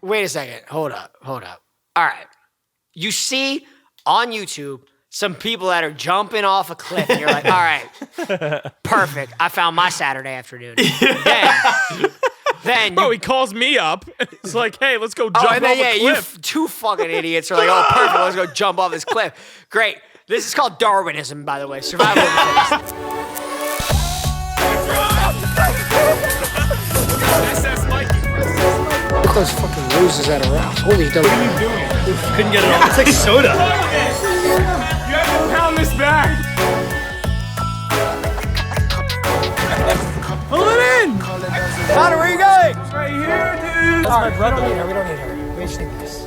Wait a second. Hold up. All right. You see on YouTube some people that are jumping off a cliff, and you're like, all right, perfect. I found my Saturday afternoon. Then Bro, he calls me up. It's like, hey, let's go jump off a cliff. You two fucking idiots are like, oh, perfect. Let's go jump off this cliff. Great. This is called Darwinism, by the way. Survival of the fittest. Look at those fucking losers that are around. Holy double. What are you doing? Couldn't get it all. It's like soda. You have to pound this back. Pull it in. Connor, where you going? Right here, dude. All right, we don't need her. We just need this.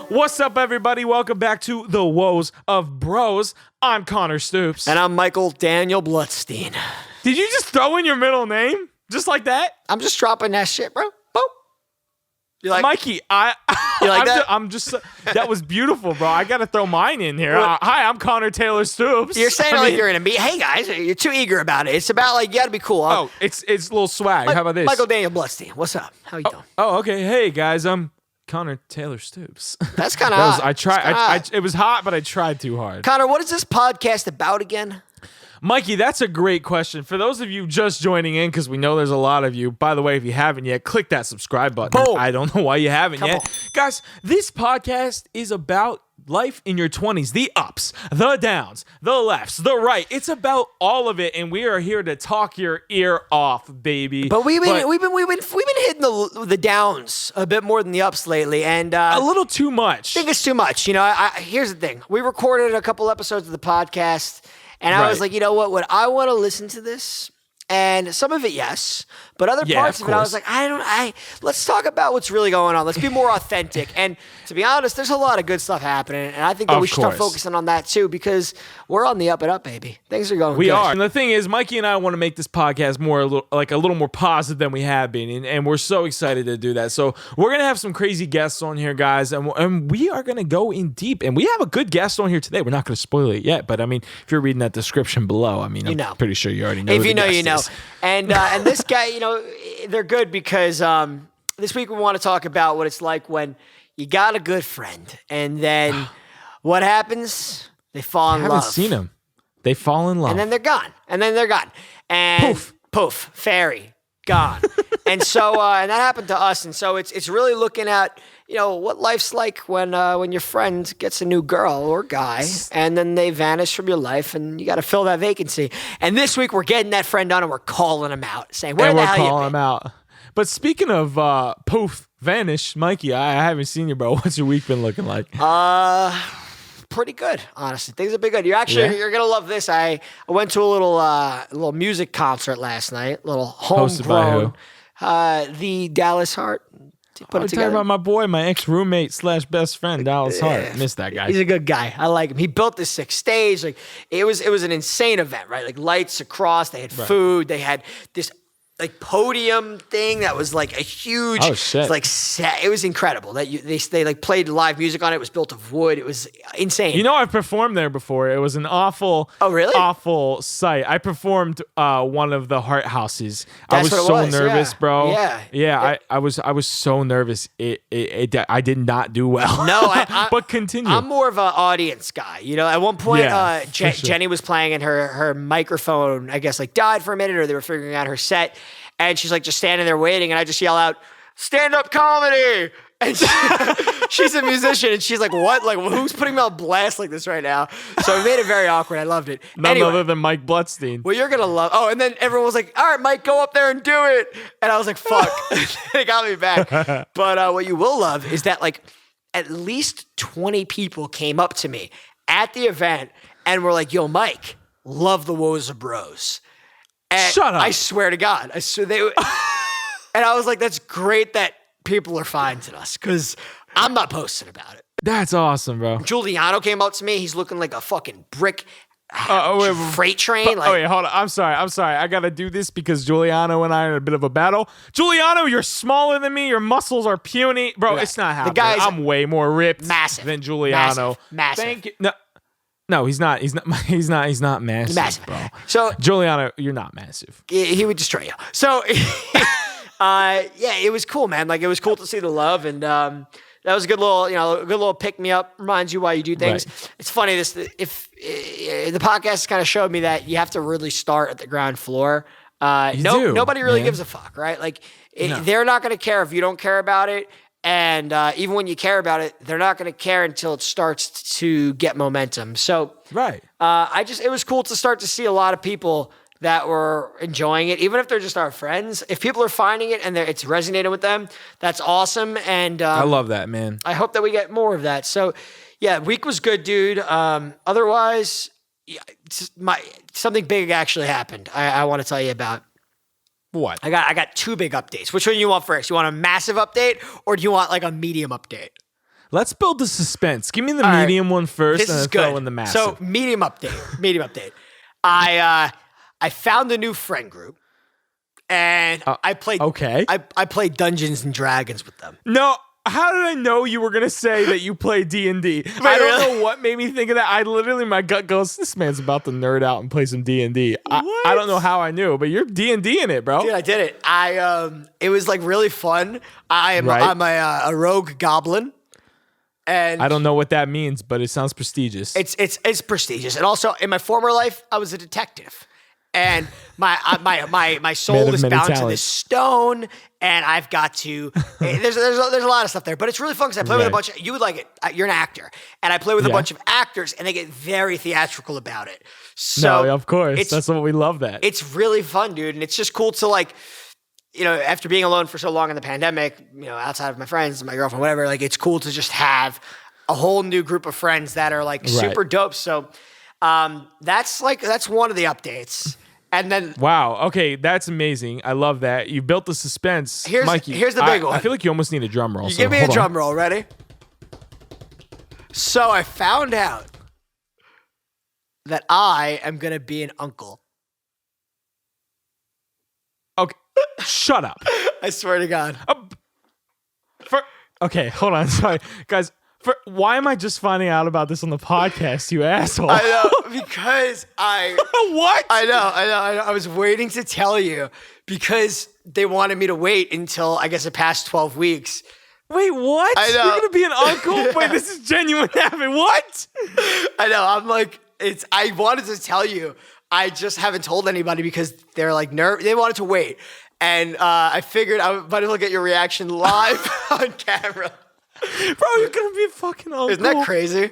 What's up, everybody? Welcome back to the Woes of Bros. I'm Connor Stoops. And I'm Michael Daniel Bloodstein. Did you just throw in your middle name? Just like that? I'm just dropping that shit, bro. Boop. You like Mikey, you like that? I'm just that was beautiful, bro. I gotta throw mine in here. Hi, I'm Connor Taylor Stoops. You're saying like you're in a meet. Hey guys, you're too eager about it. It's about like you gotta be cool. Oh, it's a little swag. How about this? Michael Daniel Bloodstein. What's up? How you doing? Oh, okay. Hey guys, I'm Connor Taylor Stoops. That's kind of hot. I tried. It was hot, but I tried too hard. Connor, what is this podcast about again? Mikey, that's a great question. For those of you just joining in, because we know there's a lot of you. By the way, if you haven't yet, click that subscribe button. Boom. I don't know why you haven't Come yet. on. Guys, this podcast is about life in your 20s. The ups, the downs, the lefts, the right. It's about all of it, and we are here to talk your ear off, baby. But we've been hitting the downs a bit more than the ups lately, and a little too much. I think it's too much. You know, here's the thing. We recorded a couple episodes of the podcast, and I was like, you know what? Would I want to listen to this? And some of it, yes, but other parts of it, I was like, let's talk about what's really going on. Let's be more authentic. And to be honest, there's a lot of good stuff happening, and I think that we should start focusing on that too, because we're on the up and up, baby. Things are going good. We are. And the thing is, Mikey and I want to make this podcast a little more positive than we have been, and we're so excited to do that. So we're gonna have some crazy guests on here, guys, and we are gonna go in deep. And we have a good guest on here today. We're not gonna spoil it yet, but I mean, if you're reading that description below, I mean, I'm pretty sure you already know. If you know, you know. And this guy, you know, they're good because this week we want to talk about what it's like when you got a good friend, and then what happens? They fall in love. I haven't seen them. They fall in love. And then they're gone. And poof, fairy, gone. And so, and that happened to us. And so it's really looking at, you know, what life's like when your friend gets a new girl or guy, and then they vanish from your life, and you got to fill that vacancy. And this week we're getting that friend on, and we're calling him out, saying, "Where the hell you been?" Calling him out. But speaking of poof, vanish, Mikey, I haven't seen you, bro. What's your week been looking like? Pretty good, honestly. Things have been good. You're gonna love this. I went to a little music concert last night. Little homegrown. The Dallas Hart. I'm talking about my boy, my ex-roommate / best friend, Dallas Hart. Miss that guy. He's a good guy. I like him. He built this sick stage. Like it was an insane event, right? Like lights across. They had food. They had this like podium thing that was like a huge like set. It was incredible. That they like played live music on it. It was built of wood. It was insane. You know, I've performed there before. It was an awful awful sight. I performed one of the Heart Houses. I was so nervous, bro. Yeah. I was so nervous. I did not do well. No, but continue. I'm more of an audience guy. You know, at one point Jenny was playing, and her microphone, I guess, like died for a minute, or they were figuring out her set. And she's like just standing there waiting, and I just yell out, "Stand-up comedy!" And she's a musician, and she's like, "What? Like, who's putting me on blast like this right now?" So it made it very awkward. I loved it. None other than Mike Bloodstein. Well, you're gonna love. Oh, and then everyone was like, "All right, Mike, go up there and do it." And I was like, "Fuck!" They got me back. But what you will love is that like at least 20 people came up to me at the event and were like, "Yo, Mike, love the Woes of Bros." And shut up. I swear to God. And I was like, that's great that people are finding us, because I'm not posting about it. That's awesome, bro. Giuliano came up to me. He's looking like a fucking brick freight train. Wait, hold on. I'm sorry. I got to do this because Giuliano and I are in a bit of a battle. Giuliano, you're smaller than me. Your muscles are puny. Bro, it's not happening. I'm way more ripped than Giuliano. Massive. Thank you. No, he's not. He's not massive, bro. So Giuliano, you're not massive. He would destroy you. So it was cool, man. Like, it was cool to see the love, and that was a good little pick me up. Reminds you why you do things. Right. It's funny. The podcast kind of showed me that you have to really start at the ground floor. Nobody really gives a fuck, right? Like, they're not going to care if you don't care about it. And even when you care about it, they're not going to care until it starts to get momentum. So, right. It was cool to start to see a lot of people that were enjoying it, even if they're just our friends. If people are finding it and it's resonating with them, that's awesome. And I love that, man. I hope that we get more of that. So, yeah, week was good, dude. Otherwise, something big actually happened. I want to tell you about. What? I got two big updates. Which one do you want first? You want a massive update or do you want like a medium update? Let's build the suspense. Give me the medium one first and then throw in the massive. So medium update. I found a new friend group and I played I played Dungeons and Dragons with them. No. How did I know you were going to say that you play D&D? I don't know what made me think of that. My gut goes, this man's about to nerd out and play some D&D. I don't know how I knew, but you're D&D in it, bro. Dude, I did it. It was like really fun. I'm a rogue goblin. And I don't know what that means, but it sounds prestigious. It's prestigious. And also in my former life, I was a detective. And my soul is bound to this stone, and I've got to. There's a lot of stuff there, but it's really fun because I play with a bunch of. You would like it. You're an actor, and I play with a bunch of actors, and they get very theatrical about it. So of course, that's what we love. That it's really fun, dude, and it's just cool to like. After being alone for so long in the pandemic, outside of my friends, my girlfriend, whatever, like it's cool to just have a whole new group of friends that are like super dope. So that's one of the updates. And then wow, okay, that's amazing. I love that. You built the suspense. Mikey, here's the big one. I feel like you almost need a drum roll. You give me a drum roll, ready? So I found out that I am gonna be an uncle. Okay, shut up. I swear to God. Okay, hold on. Sorry, guys. Why am I just finding out about this on the podcast, you asshole? I know, because What? I know. I was waiting to tell you because they wanted me to wait until, I guess, it passed 12 weeks. Wait, what? I know. You're going to be an uncle? Wait, this is genuine happening. What? I know. I'm like, I wanted to tell you. I just haven't told anybody because they're like, they wanted to wait. And I figured I might as well get your reaction live on camera. Bro, you're gonna be a fucking uncle. Isn't that crazy?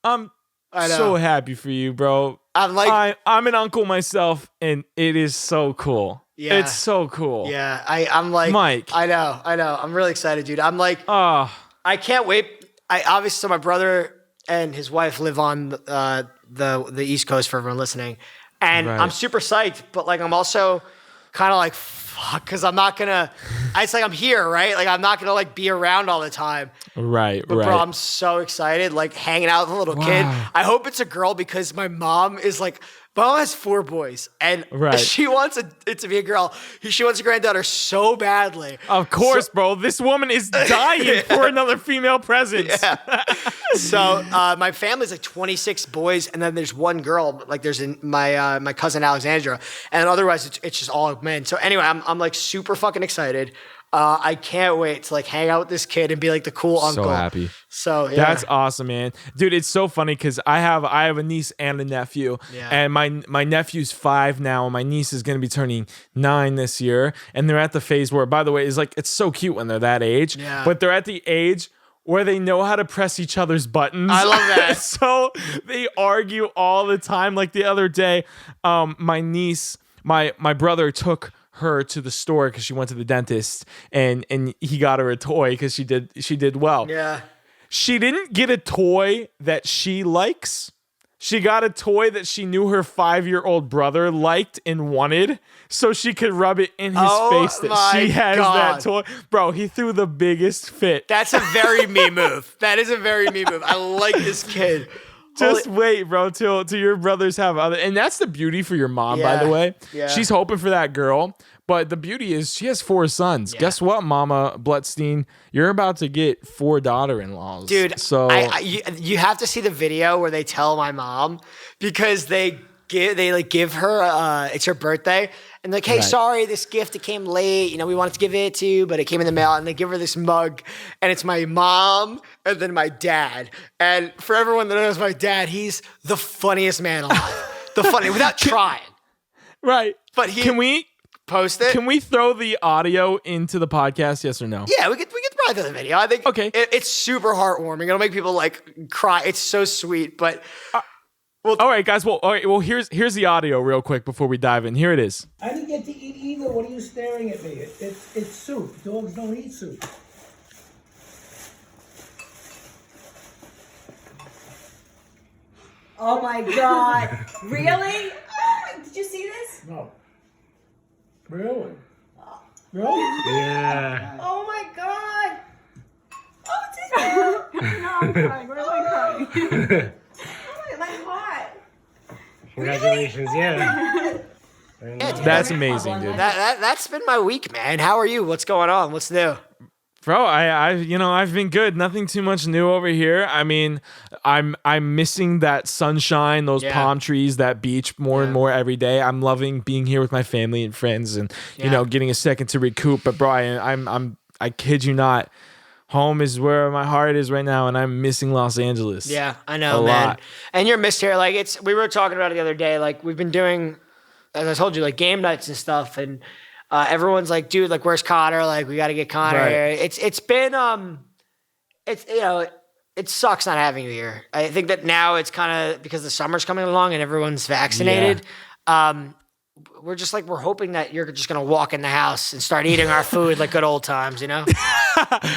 I'm so happy for you, bro. I'm an uncle myself, and it is so cool. Yeah, it's so cool. Yeah, I'm like Mike. I know. I'm really excited, dude. I'm like, I can't wait. So my brother and his wife live on the East Coast for everyone listening, and I'm super psyched. But like, I'm also kind of like. Fuck, because I'm not gonna. It's like I'm here, right? Like I'm not gonna like be around all the time. Right. Bro, I'm so excited, like hanging out with a little kid. I hope it's a girl because my mom is like. My mom has 4 boys, and she wants it to be a girl. She wants a granddaughter so badly. Of course, bro. This woman is dying for another female presence. Yeah. So my family's like 26 boys, and then there's 1 girl. Like there's my cousin Alexandra, and otherwise it's just all men. So anyway, I'm like super fucking excited. I can't wait to like hang out with this kid and be like the cool uncle. So happy. So yeah. That's awesome, man. Dude, it's so funny because I have a niece and a nephew. Yeah. And my nephew's 5 now, and my niece is gonna be turning 9 this year. And they're at the phase where, by the way, is like it's so cute when they're that age. Yeah. But they're at the age where they know how to press each other's buttons. I love that. So they argue all the time. Like the other day, my niece, my brother took her to the store because she went to the dentist and he got her a toy because she did well. Yeah. She didn't get a toy that she likes. She got a toy that she knew her 5-year-old brother liked and wanted, so she could rub it in his face that she has that toy. Bro, he threw the biggest fit. That's a very me move. That is a very me move. I like this kid. Just wait, bro, till your brothers have other. And that's the beauty for your mom, by the way. Yeah. She's hoping for that girl. But the beauty is she has 4 sons. Yeah. Guess what, Mama Blutstein? You're about to get 4 daughter-in-laws. Dude, so you have to see the video where they tell my mom because they give her it's her birthday, and like, hey, sorry, this gift, it came late. You know, we wanted to give it to you, but it came in the mail, and they give her this mug, and it's my mom and then my dad. And for everyone that knows my dad, he's the funniest man alive. Without trying. Right. But can we post it? Can we throw the audio into the podcast? Yes or no? Yeah, we could probably throw the video. I think it's super heartwarming. It'll make people like cry. It's so sweet. But all right, guys. Well, here's the audio real quick before we dive in. Here it is. I didn't get to eat either. What are you staring at me? It's soup. Dogs don't eat soup. Oh my God! Really? Did you see this? No. Really? Really? Yeah. Oh my God! Oh, it's no, I'm crying. We're like crying. Oh my heart. Congratulations, yeah. That's amazing, dude. That's been my week, man. How are you? What's going on? What's new? Bro, I've been good. Nothing too much new over here. I mean, I'm missing that sunshine, those palm trees, that beach more and more every day. I'm loving being here with my family and friends, and you know, getting a second to recoup. But bro, I kid you not, home is where my heart is right now, and I'm missing Los Angeles. Yeah, I know, man. Lot. And you're missed here. Like we were talking about it the other day. Like we've been doing, as I told you, like game nights and stuff, and. Everyone's like, dude, like, where's Connor? Like, we got to get Connor here. It's been, it sucks not having you here. I think that now it's kind of because the summer's coming along and everyone's vaccinated. Yeah. We're hoping that you're just going to walk in the house and start eating our food like good old times, you know?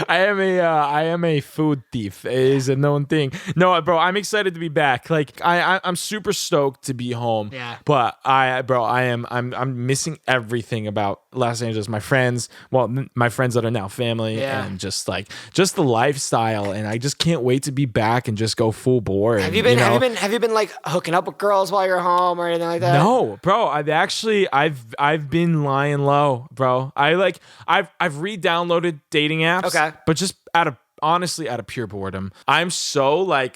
I am a food thief. It is a known thing. No, bro, I'm excited to be back. Like I'm super stoked to be home. Yeah. But I'm missing everything about Los Angeles. My friends, my friends that are now family, and just the lifestyle. And I just can't wait to be back and just go full bore. Have you been like hooking up with girls while you're home or anything like that? No, bro. I've been lying low, bro. I've re-downloaded dating apps, but just out of pure boredom. I'm so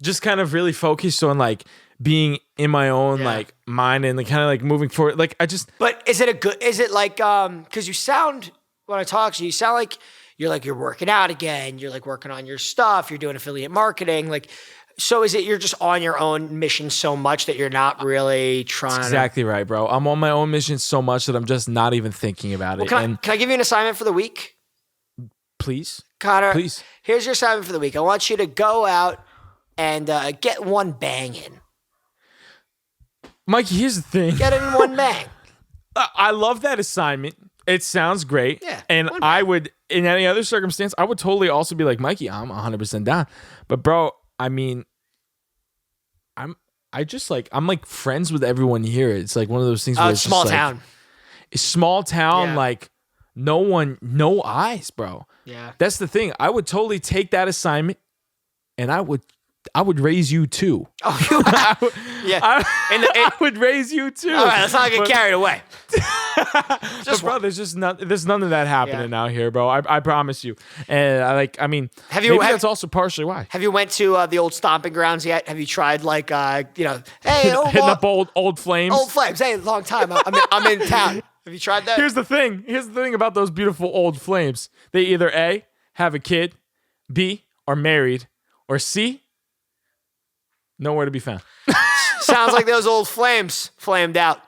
just kind of really focused on being in my own mind and kind of moving forward. But is it like because you sound, when I talk to you, you sound like you're working out again. You're working on your stuff. You're doing affiliate marketing. So is it you're just on your own mission so much that you're not really trying? That's exactly right, bro. I'm on my own mission so much that I'm just not even thinking about it. Can I give you an assignment for the week? Please. Connor, please. Here's your assignment for the week. I want you to go out and get one bang in. Mikey, here's the thing. Get in one bang. I love that assignment. It sounds great. Yeah. And I would, in any other circumstance, I would totally also be like, Mikey, I'm 100% down. But bro, I mean, I'm friends with everyone here. It's one of those things where it's small town. It's small town, no eyes, bro. Yeah. That's the thing. I would totally take that assignment and I would raise you too. Oh, yeah. I would raise you too. All right, let's not get carried away. Bro, there's none of that happening out here, bro. I promise you. And that's also partially why. Have you went to the old stomping grounds yet? Have you tried hey, hitting up old flames? Old flames. Hey, long time. I'm in town. Have you tried that? Here's the thing about those beautiful old flames. They either A, have a kid, B, are married, or C, nowhere to be found. Sounds like those old flames flamed out.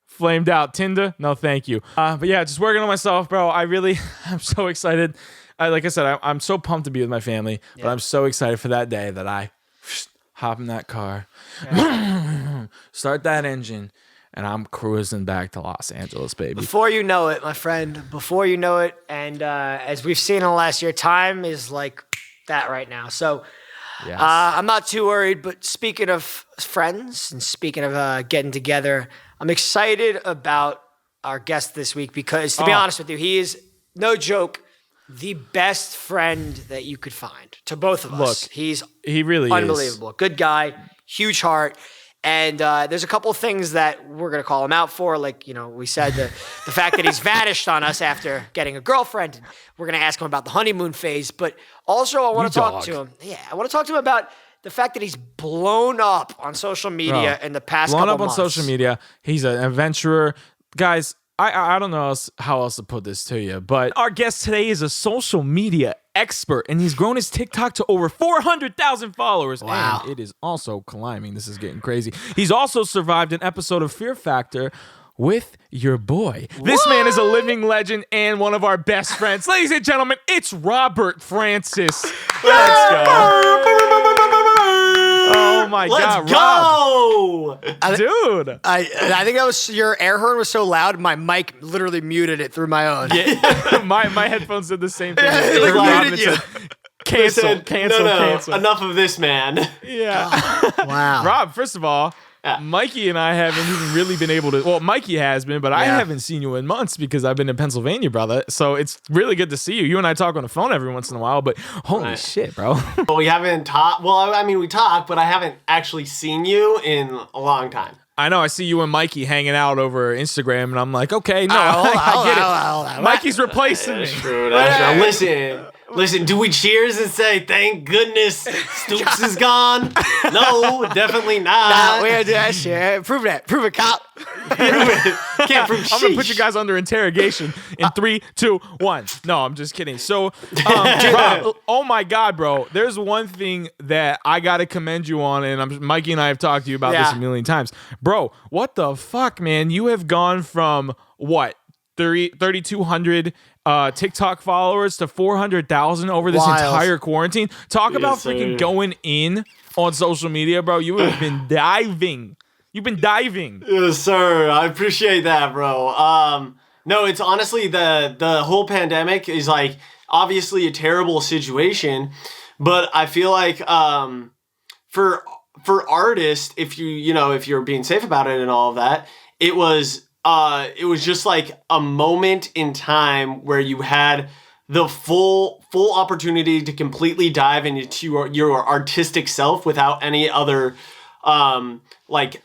Flamed out. Tinder? No, thank you. But yeah, just working on myself, bro. I'm so excited. Like I said, I'm so pumped to be with my family, but I'm so excited for that day that I hop in that car, start that engine, and I'm cruising back to Los Angeles, baby. Before you know it, my friend, and as we've seen in the last year, time is like that right now. So yes. I'm not too worried, but speaking of friends and speaking of getting together, I'm excited about our guest this week because, to be honest with you, he is, no joke, the best friend that you could find to both of us. Look, he really unbelievable. is. Good guy, huge heart. And there's a couple of things that we're going to call him out for. We said the fact that he's vanished on us after getting a girlfriend. We're going to ask him about the honeymoon phase. But also I want to talk to him. Yeah, I want to talk to him about the fact that he's blown up on social media in the past couple months. Blown up on social media. He's an adventurer. Guys, I don't know how else to put this to you, but our guest today is a social media expert, and he's grown his TikTok to over 400,000 followers. Wow. And it is also climbing. This is getting crazy. He's also survived an episode of Fear Factor with your boy. This man is a living legend and one of our best friends. Ladies and gentlemen, it's Robert Francis. Let's go. Oh my God, Rob. Dude. I think that was your air horn was so loud, my mic literally muted it through my own. Yeah. my headphones did the same thing. It muted you. Cancel. Enough of this, man. Yeah. Wow. Rob, first of all, Mikey and I haven't even really been able to. Well, Mikey has been, but I haven't seen you in months because I've been in Pennsylvania, brother. So it's really good to see you. You and I talk on the phone every once in a while, but holy shit, bro. Well, we haven't talked. Well, I mean, we talked, but I haven't actually seen you in a long time. I know. I see you and Mikey hanging out over Instagram, and I'm like, okay, no, I get it. Hold on. Mikey's replacing me. True. Listen. Do we cheers and say thank goodness Stoops is gone? No, definitely not. Nah, we gotta do that shit. Prove it, cop. Can't prove. I'm gonna put you guys under interrogation in 3, 2, 1. No, I'm just kidding. So, Rob, oh my God, bro. There's one thing that I gotta commend you on, and Mikey and I have talked to you about this a million times, bro. What the fuck, man? You have gone from what 3,200 TikTok followers to 400,000 over this entire quarantine. Talk about freaking going in on social media, bro. You have been diving. You've been diving. Yes, sir. I appreciate that, bro. No, it's honestly the whole pandemic is like obviously a terrible situation, but I feel like for artists, if you're being safe about it and all of that, it was just like a moment in time where you had the full opportunity to completely dive into your artistic self without any other like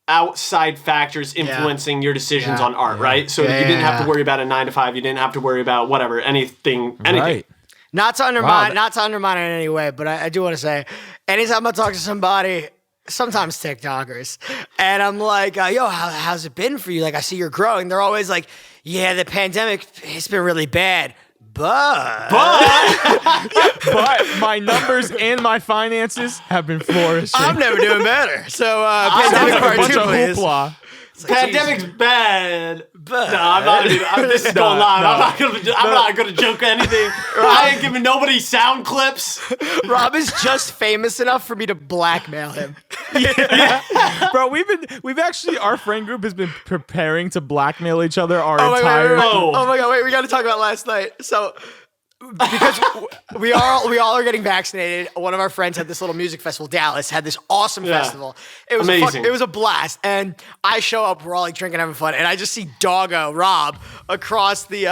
outside factors influencing your decisions on art, right? So you didn't have to worry about a 9 to 5. You didn't have to worry about whatever, anything. Right. Not to undermine it in any way, but I do want to say, anytime I talk to somebody, sometimes TikTokers, and I'm like, yo, how's it been for you? Like, I see you're growing. They're always like, yeah, the pandemic, it's been really bad. But my numbers and my finances have been flourishing. I'm never doing better. So, pandemic part 2, please. Hoopla. Pandemic's bad. No, I'm not. This is going live. I'm not gonna joke anything. I ain't giving nobody sound clips. Rob is just famous enough for me to blackmail him. Bro, we've actually, our friend group has been preparing to blackmail each other our entire. Oh my God! Wait, we got to talk about last night. So. Because we all are getting vaccinated. One of our friends had this little music festival. Dallas had this awesome festival. It was amazing. It was a blast. And I show up. We're all like drinking, having fun, and I just see Doggo Rob across the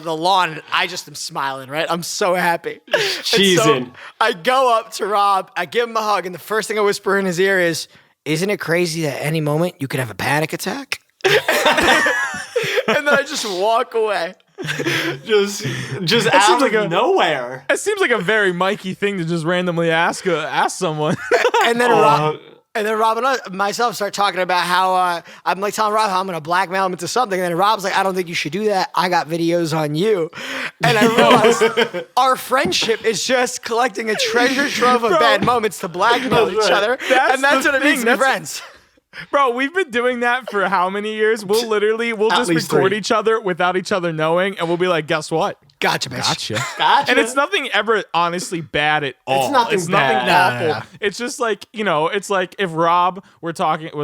lawn. And I just am smiling. Right, I'm so happy. Cheesing. So I go up to Rob. I give him a hug, and the first thing I whisper in his ear is, "Isn't it crazy that at any moment you could have a panic attack?" And then I just walk away. just out of nowhere. It seems like a very Mikey thing to just randomly ask someone. And then Rob and myself start talking about how I'm like telling Rob how I'm going to blackmail him into something. And then Rob's like, I don't think you should do that. I got videos on you. And I realized our friendship is just collecting a treasure trove of bad moments to blackmail each other. That's what it means to be friends. Bro, we've been doing that for how many years? We'll just record each other without each other knowing, and we'll be like, guess what? Gotcha, bitch. Gotcha. And it's nothing ever honestly bad at all. It's nothing awful. No. It's just like, it's like if Rob was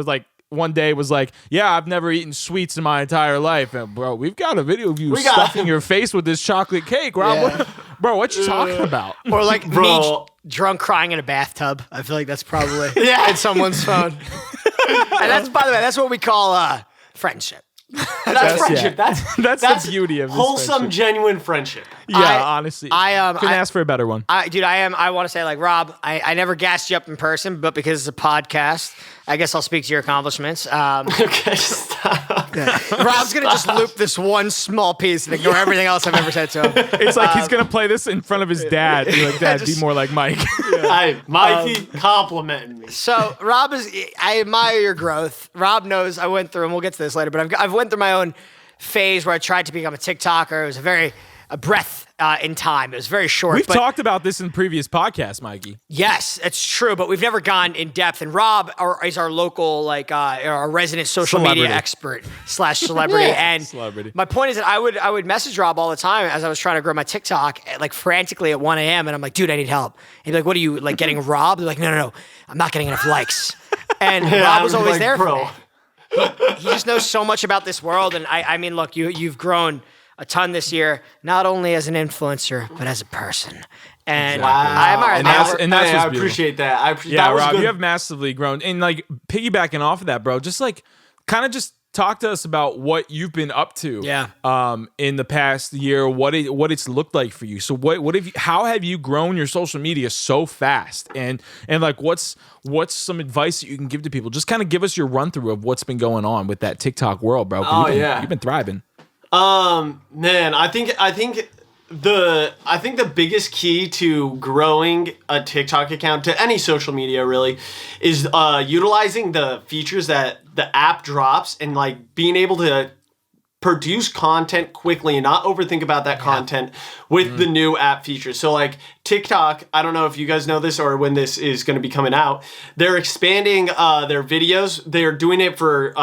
like, one day was like, yeah, I've never eaten sweets in my entire life. And bro, we've got a video of you stuffing your face with this chocolate cake, Rob. Bro, what you talking about? Or like me drunk crying in a bathtub. I feel like that's probably in someone's phone. And that's, by the way, that's what we call friendship. That's friendship. That's the beauty of this wholesome, friendship. Genuine friendship. Yeah, honestly. Couldn't ask for a better one. I want to say, like, Rob, I never gassed you up in person, but because it's a podcast, I guess I'll speak to your accomplishments. Okay, stop. Rob's gonna just loop this one small piece and ignore everything else I've ever said to him. It's like he's gonna play this in front of his dad. Be like, Dad, be more like Mike. Hey, Mikey complimenting me. So Rob I admire your growth. Rob knows I went through, and we'll get to this later, but I've went through my own phase where I tried to become a TikToker. It was a breath in time. It was very short. We've talked about this in previous podcasts, Mikey. Yes, it's true, but we've never gone in depth. And Rob is our local, our resident social media expert / celebrity. And Celebrity. my point is that I would message Rob all the time as I was trying to grow my TikTok, like frantically at 1 a.m. And I'm like, dude, I need help. And he'd be like, what are you, like getting robbed? They're like, no, I'm not getting enough likes. And Rob was always there for me. He just knows so much about this world. And I mean, look, you've grown a ton this year, not only as an influencer, but as a person. And I admire that. And that's I appreciate that. Yeah, that was Rob, good. you have massively grown. And like piggybacking off of that, bro, just like kind of just talk to us about what you've been up to. In the past year, what it's looked like for you. So how have you grown your social media so fast? And like what's some advice that you can give to people? Just kind of give us your run through of what's been going on with that TikTok world, bro. You've been thriving. Man, I think the biggest key to growing a TikTok account, to any social media really, is utilizing the features that the app drops and like being able to produce content quickly and not overthink about that content with the new app features. So like TikTok, I don't know if you guys know this or when this is going to be coming out, they're expanding their videos. They're doing it for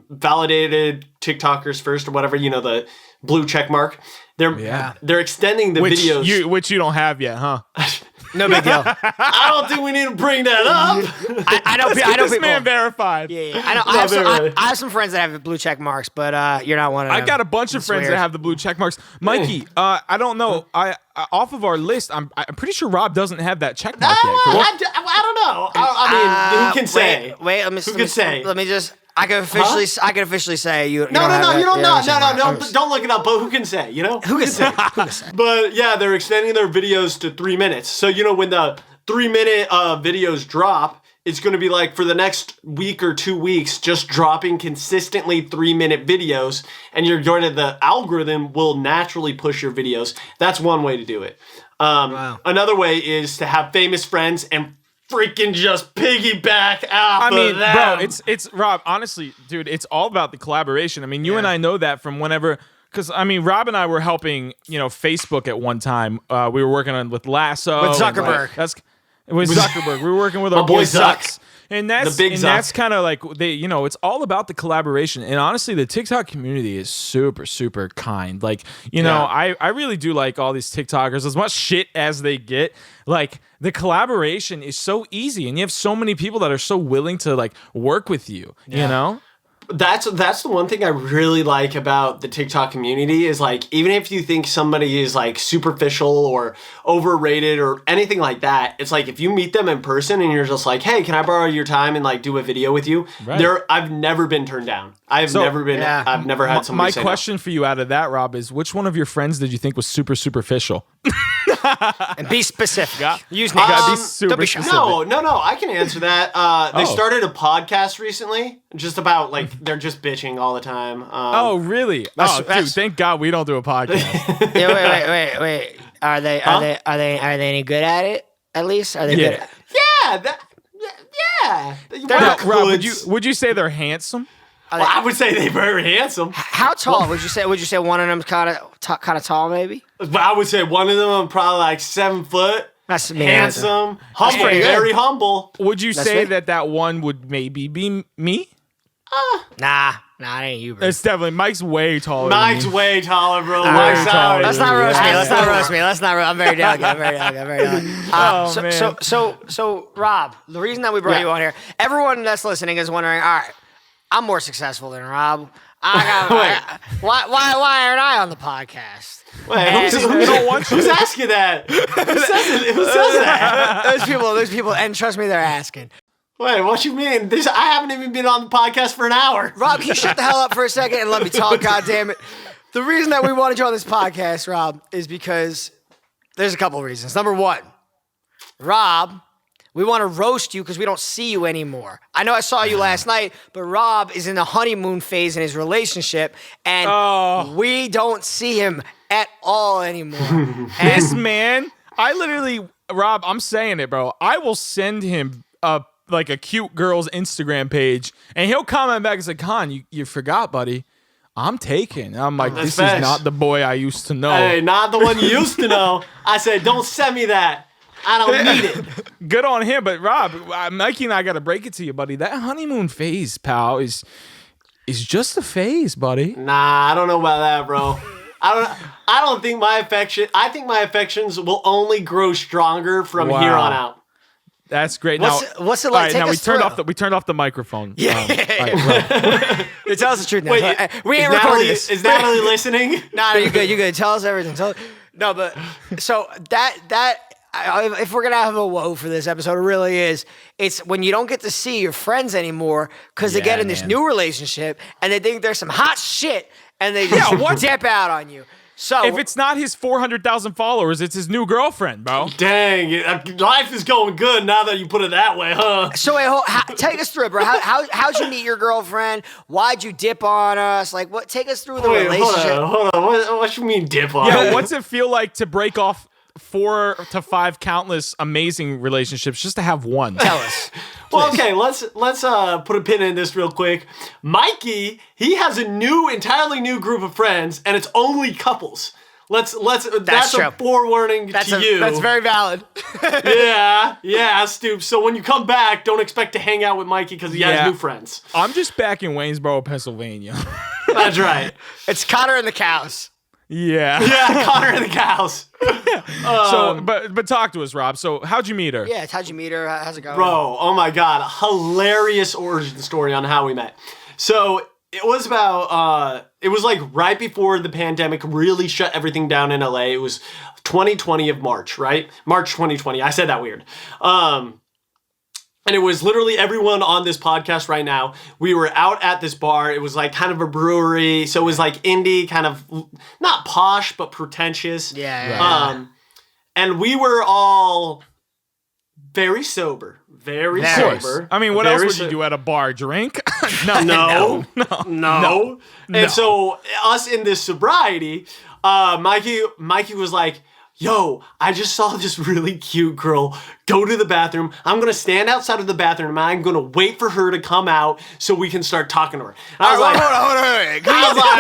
validated TikTokers first or whatever, the blue check mark. They're extending the videos. Which you don't have yet, huh? No big deal. I don't think we need to bring that up. I know this people. man verified. Yeah. I have some friends that have blue check marks, but you're not one of them. I got a bunch of friends that have the blue check marks. Mikey, I don't know. I off of our list, I'm pretty sure Rob doesn't have that check mark yet. I don't know. I mean, who can say? Wait, let me. Who can say? Let me just. I can officially say you. No, don't look it up. But who can say? Who can say? But yeah, they're extending their videos to 3 minutes. So when the 3-minute videos drop, it's going to be like for the next week or 2 weeks, just dropping consistently 3-minute videos, and the algorithm will naturally push your videos. That's one way to do it. Another way is to have famous friends and freaking just piggyback off of them. Bro, it's Rob, honestly, dude, it's all about the collaboration. I mean, you and I know that from whenever, because I mean, Rob and I were helping, Facebook at one time. We were working on with Lasso. With Zuckerberg. With Zuckerberg. We were working with our boy Zucks. And that's kind of like it's all about the collaboration. And honestly, the TikTok community is super, super kind. Like, I really do like all these TikTokers, as much shit as they get. Like, the collaboration is so easy, and you have so many people that are so willing to like work with you. You know. That's the one thing I really like about the TikTok community is like, even if you think somebody is like superficial or overrated or anything like that, it's like if you meet them in person and you're just like, hey, can I borrow your time and like do a video with you? Right. I've never been turned down. I've never had somebody say my question for you out of that, Rob, is which one of your friends did you think was super superficial? And be specific. Use names. Be super specific. No, I can answer that. They started a podcast recently, just about like they're just bitching all the time. Oh, really? Dude, thank God we don't do a podcast. Wait. Are they any good at it? At least are they good? Yeah. Rob, would you say they're handsome? Well, I would say they're very handsome. How tall would you say? Would you say one of them's kind of tall, maybe? But I would say one of them probably like 7 foot. That's handsome, humble, very humble. Would you say that one would maybe be me? Nah, it ain't you, bro. It's definitely Mike's way taller. Mike's way taller, bro. Let's not roast me. I'm very delicate. So Rob, the reason that we brought you on here, everyone that's listening is wondering, all right, I'm more successful than Rob. Why aren't I on the podcast? Who's asking that? Who says that? Those people, and trust me, they're asking. Wait, what you mean? I haven't even been on the podcast for an hour. Rob, can you shut the hell up for a second and let me talk, goddammit? The reason that we wanted you on this podcast, Rob, is because there's a couple of reasons. Number one, Rob We want to roast you because we don't see you anymore. I know I saw you last night, but Rob is in the honeymoon phase in his relationship, and we don't see him at all anymore. This man, I literally, Rob, I'm saying it, bro. I will send him a cute girl's Instagram page, and he'll comment back and say, Con, you forgot, buddy. I'm taken. I'm like, this is not the boy I used to know. Hey, not the one you used to know. I said, don't send me that. I don't need it. Good on him, but Rob, Mikey and I got to break it to you, buddy. That honeymoon phase, pal, is just a phase, buddy. Nah, I don't know about that, bro. I don't think my affection. I think my affections will only grow stronger from here on out. That's great. What's it like? Right, now we turned off the microphone. Yeah. Tell us the truth now. Wait, we ain't recording this. Is Natalie listening? No, you're good. You're good. Tell us everything. No, but so if we're gonna have a woe for this episode, it really is. It's when you don't get to see your friends anymore because they get in this new relationship and they think there's some hot shit and they just dip out on you. So if it's not his 400,000 followers, it's his new girlfriend, bro. Dang, life is going good now that you put it that way, huh? So wait, take us through it, bro. How'd you meet your girlfriend? Why'd you dip on us? Like, what? Take us through the relationship. Hold on. What you mean dip on? Yeah, what's it feel like to break off 4 to 5 countless amazing relationships just to have one? Tell us. Well, okay, let's put a pin in this real quick. Mikey, he has a entirely new group of friends, and it's only couples. That's true. a forewarning to you. That's very valid. yeah, Stoop. So when you come back, don't expect to hang out with Mikey because he has new friends. I'm just back in Waynesboro, Pennsylvania. That's right. It's Connor and the cows. Yeah. Yeah, Connor and the cows. So, but talk to us, Rob. So, how'd you meet her? Yeah, how'd you meet her? How's it going? Bro, oh my God. Hilarious origin story on how we met. So, it was like right before the pandemic really shut everything down in LA. It was 2020 of March, right? March 2020. I said that weird. And it was literally everyone on this podcast right now. We were out at this bar. It was like kind of a brewery. So it was like indie, kind of not posh, but pretentious. Yeah. And we were all very sober. Very sober. I mean, what else would you do at a bar? Drink? No. And so us in this sobriety, Mikey was like, yo, I just saw this really cute girl go to the bathroom. I'm going to stand outside of the bathroom and I'm going to wait for her to come out so we can start talking to her. And I was like, hold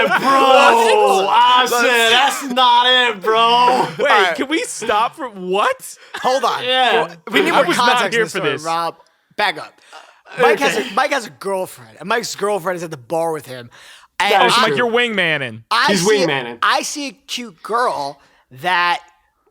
on. Bro, I said, that's not it, bro. Wait, can we stop for what? Hold on. Yeah. We need more was context not here for for this. Rob, back up. Mike has a girlfriend, and Mike's girlfriend is at the bar with him. And Oh, it's like you're wingmanning. He's wingmanning. I see a cute girl that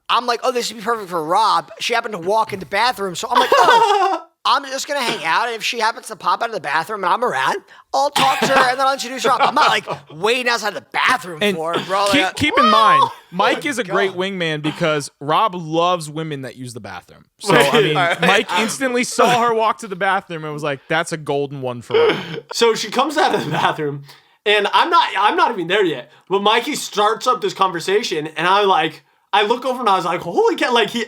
I'm like, oh, this would be perfect for Rob. She happened to walk in the bathroom, so I'm like, oh, I'm just gonna hang out, and if she happens to pop out of the bathroom and I'm around, I'll talk to her and then I'll introduce her. I'm not like waiting outside the bathroom for her, bro. Keep in mind, Mike is a great wingman because Rob loves women that use the bathroom. So I mean, Mike instantly saw her walk to the bathroom and was like, "That's a golden one for her." So she comes out of the bathroom, and I'm not even there yet. But Mikey starts up this conversation, and I look over and I was like, holy cow, like he's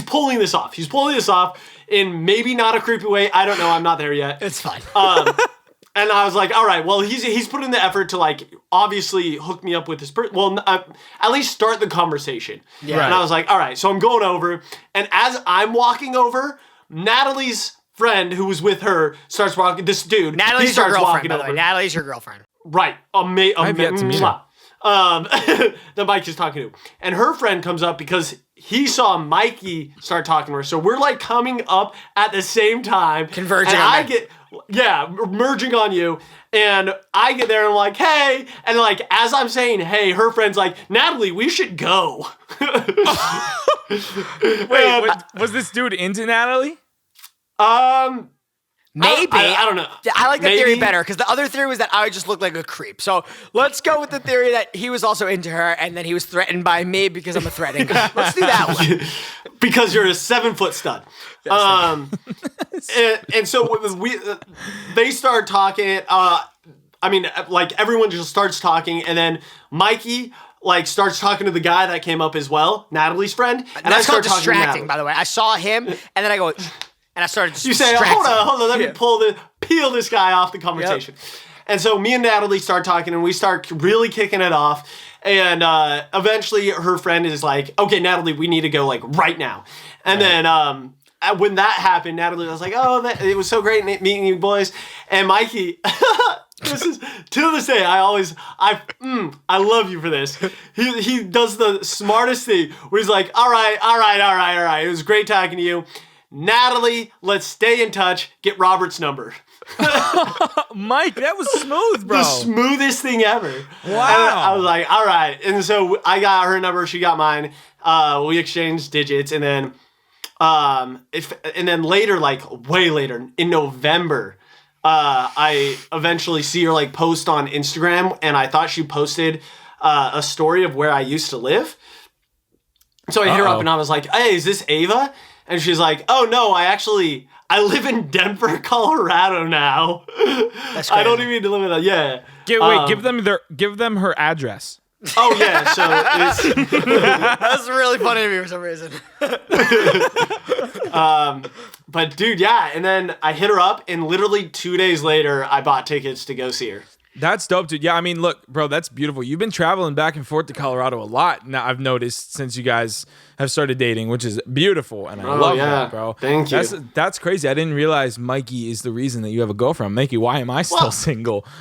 pulling this off. He's pulling this off in maybe not a creepy way. I don't know. I'm not there yet. It's fine. And I was like, all right, well, he's put in the effort to like obviously hook me up with this person. Well, at least start the conversation. Yeah. And I was like, all right, so I'm going over. And as I'm walking over, Natalie's friend who was with her starts walking, this dude. Natalie's your girlfriend, by the way. Natalie's your girlfriend. Right. I've yet to meet her. That Mike is talking to. And her friend comes up because he saw Mikey start talking to her. So we're like coming up at the same time. Converging and on merging on you. And I get there and I'm like, hey. And like, as I'm saying, hey, her friend's like, Natalie, we should go. Wait, was this dude into Natalie? Maybe. I don't know. I like the theory better because the other theory was that I just looked like a creep. So let's go with the theory that he was also into her and then he was threatened by me because I'm a threatening guy. Let's do that one. Because you're a 7-foot stud. And so they start talking. I mean, like everyone just starts talking, and then Mikey like starts talking to the guy that came up as well, Natalie's friend, and That's I start called talking to distracting, Natalie. by the way. I saw him, and then I go, and I started You say, hold on, let me peel this guy off the conversation. Yep. And so me and Natalie start talking, and we start really kicking it off. And eventually her friend is like, okay, Natalie, we need to go like right now. And then when that happened, Natalie was like, oh, it was so great meeting you boys. And Mikey, this is to this day, I love you for this. He does the smartest thing where he's like, all right. It was great talking to you. Natalie, let's stay in touch. Get Robert's number. Mike, that was smooth, bro. The smoothest thing ever. Wow. And I was like, all right. And so I got her number. She got mine. We exchanged digits. And then later, like way later, in November, I eventually see her like post on Instagram. And I thought she posted a story of where I used to live. So I hit her up and I was like, hey, is this Ava? And she's like, oh, no, I live in Denver, Colorado now. That's I don't even live in that. Yeah. Give them her address. Oh, yeah. So That's really funny to me for some reason. but dude, yeah. And then I hit her up, and literally 2 days later, I bought tickets to go see her. That's dope, dude. Yeah, I mean, look, bro, that's beautiful. You've been traveling back and forth to Colorado a lot now, I've noticed, since you guys have started dating, which is beautiful, and I love that, bro. Thank you. That's crazy. I didn't realize Mikey is the reason that you have a girlfriend. Mikey, why am I still single? Because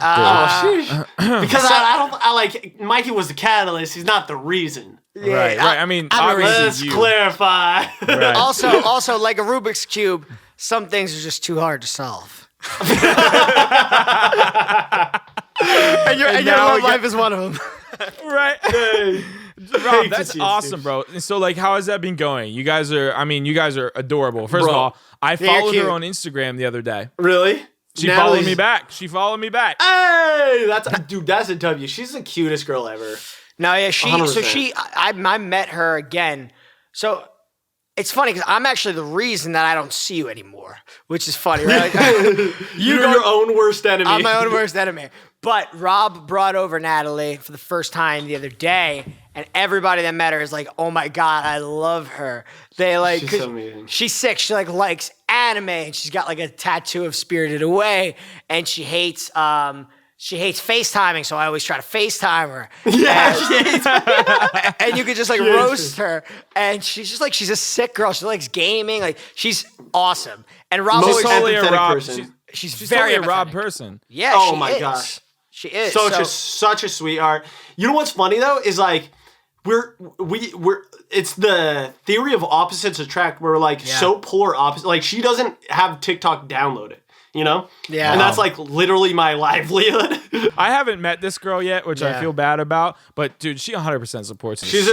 I like, Mikey was the catalyst. He's not the reason. Yeah, right. I mean, let's clarify. Right. Also, like a Rubik's Cube, some things are just too hard to solve. And your love life is one of them. Right. Hey. Rob, that's awesome, bro. So, like, how has that been going? You guys are adorable. First of all, I followed her on Instagram the other day. Really? She followed me back. Hey, that's a W. She's the cutest girl ever. No, yeah, 100%. I met her again. So it's funny because I'm actually the reason that I don't see you anymore, which is funny, right? You're your own worst enemy. I'm my own worst enemy. But Rob brought over Natalie for the first time the other day, and everybody that met her is like, "Oh my god, I love her." They like, she's so amazing. She's sick. She like likes anime, and she's got like a tattoo of Spirited Away, and she hates FaceTiming, so I always try to FaceTime her. Yeah, and you could just like roast her, and she's just like, she's a sick girl. She likes gaming, like she's awesome. And Rob She's always totally a Rob person. She's very very a Rob empathetic. person. Yeah. Oh she my is. gosh. She is such a sweetheart. You know what's funny though is like we're it's the theory of opposites attract. We're like so polar opposite. Like she doesn't have TikTok downloaded, you know? Yeah. And that's like literally my livelihood. I haven't met this girl yet, which I feel bad about. But dude, she 100% supports me. She's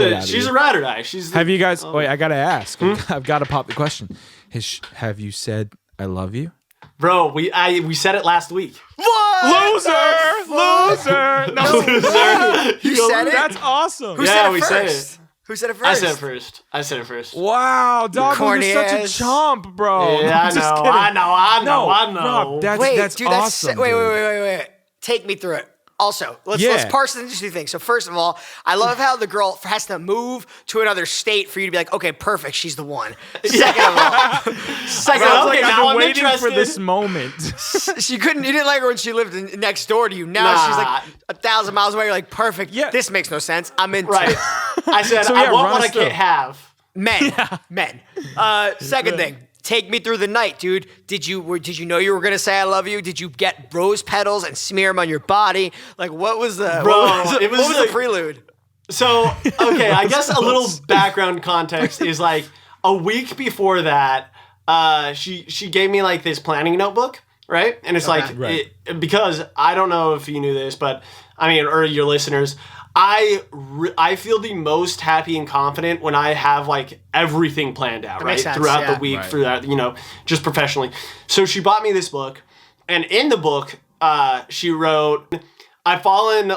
a ride or die. Have you guys? Wait, I gotta ask. I've got to pop the question. Have you said I love you? Bro, we said it last week. What? Loser! No, You said it? That's awesome. Who said it we first? said it. Who said it first? I said it first. Wow, dog, corny you're such a ass. chomp, bro. Yeah, I'm just kidding. I know. Rob, that's Dude, awesome. Wait. Take me through it. Also, let's parse into two things. So first of all, I love how the girl has to move to another state for you to be like, okay, perfect, she's the one. Second of all, I've been waiting for this moment. you didn't like her when she lived next door to you. Now she's like 1,000 miles away. You're like, perfect. Yeah. This makes no sense. I'm into it. I said, I want what I can't have. Men. Second thing. Take me through the night, dude. Did you know you were gonna say I love you? Did you get rose petals and smear them on your body? Like, what was the the prelude? So, okay, I guess a little background context is like a week before that, she gave me like this planning notebook, right? And it's because I don't know if you knew this, but I mean, or your listeners. I feel the most happy and confident when I have like everything planned out, right? Throughout the week, throughout, just professionally. So she bought me this book, and in the book, she wrote, I fall in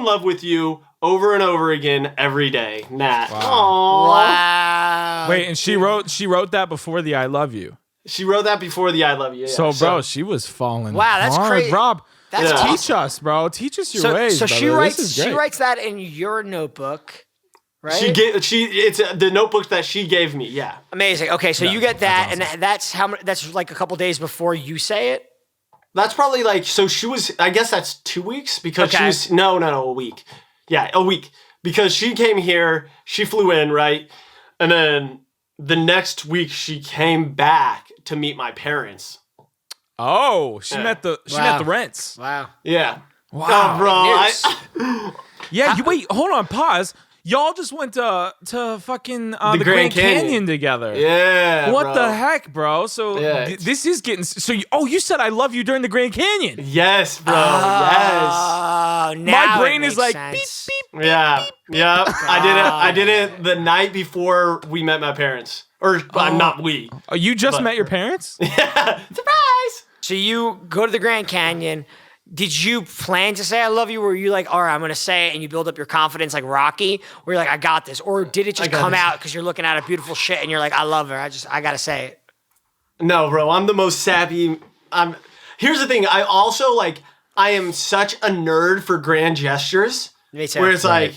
love with you over and over again every day. Nat. Wow. Wait, and she wrote that before the I love you. She wrote that before the I love you. Yeah. So, bro, she was falling. Wow, that's hard. crazy. Rob, That's Yeah. awesome. Teach us, bro. Teach us your ways. So brother. This is she great. writes that in your notebook, right? It's the notebook that she gave me. Yeah. Amazing. Okay, so you get that, and that's how much. That's like a couple days before you say it. That's probably like, so she was, I guess that's 2 weeks because she was, no, a week. Yeah, a week. Because she came here, she flew in, right? And then the next week she came back to meet my parents. Oh, she met the rents. Wow. Yeah. Wow. Oh, bro. Yeah, you wait, hold on, pause. Y'all just went to fucking the Grand Canyon together. Yeah. What bro. the heck, bro? So Yeah, this is getting you said I love you during the Grand Canyon. Yes, bro. Oh, now My brain it is makes like sense. beep beep. yes. Yeah. I did it the night before we met my parents. Or not we. Oh, you just met your parents? Surprise! So you go to the Grand Canyon. Did you plan to say I love you? Or were you like, all right, I'm going to say it, and you build up your confidence like Rocky, where you're like, I got this? Or did it just come out because you're looking at a beautiful shit and you're like, I love her. I got to say it. No, bro, I'm the most sappy. Here's the thing. I also I am such a nerd for grand gestures. Me too. Where it's like,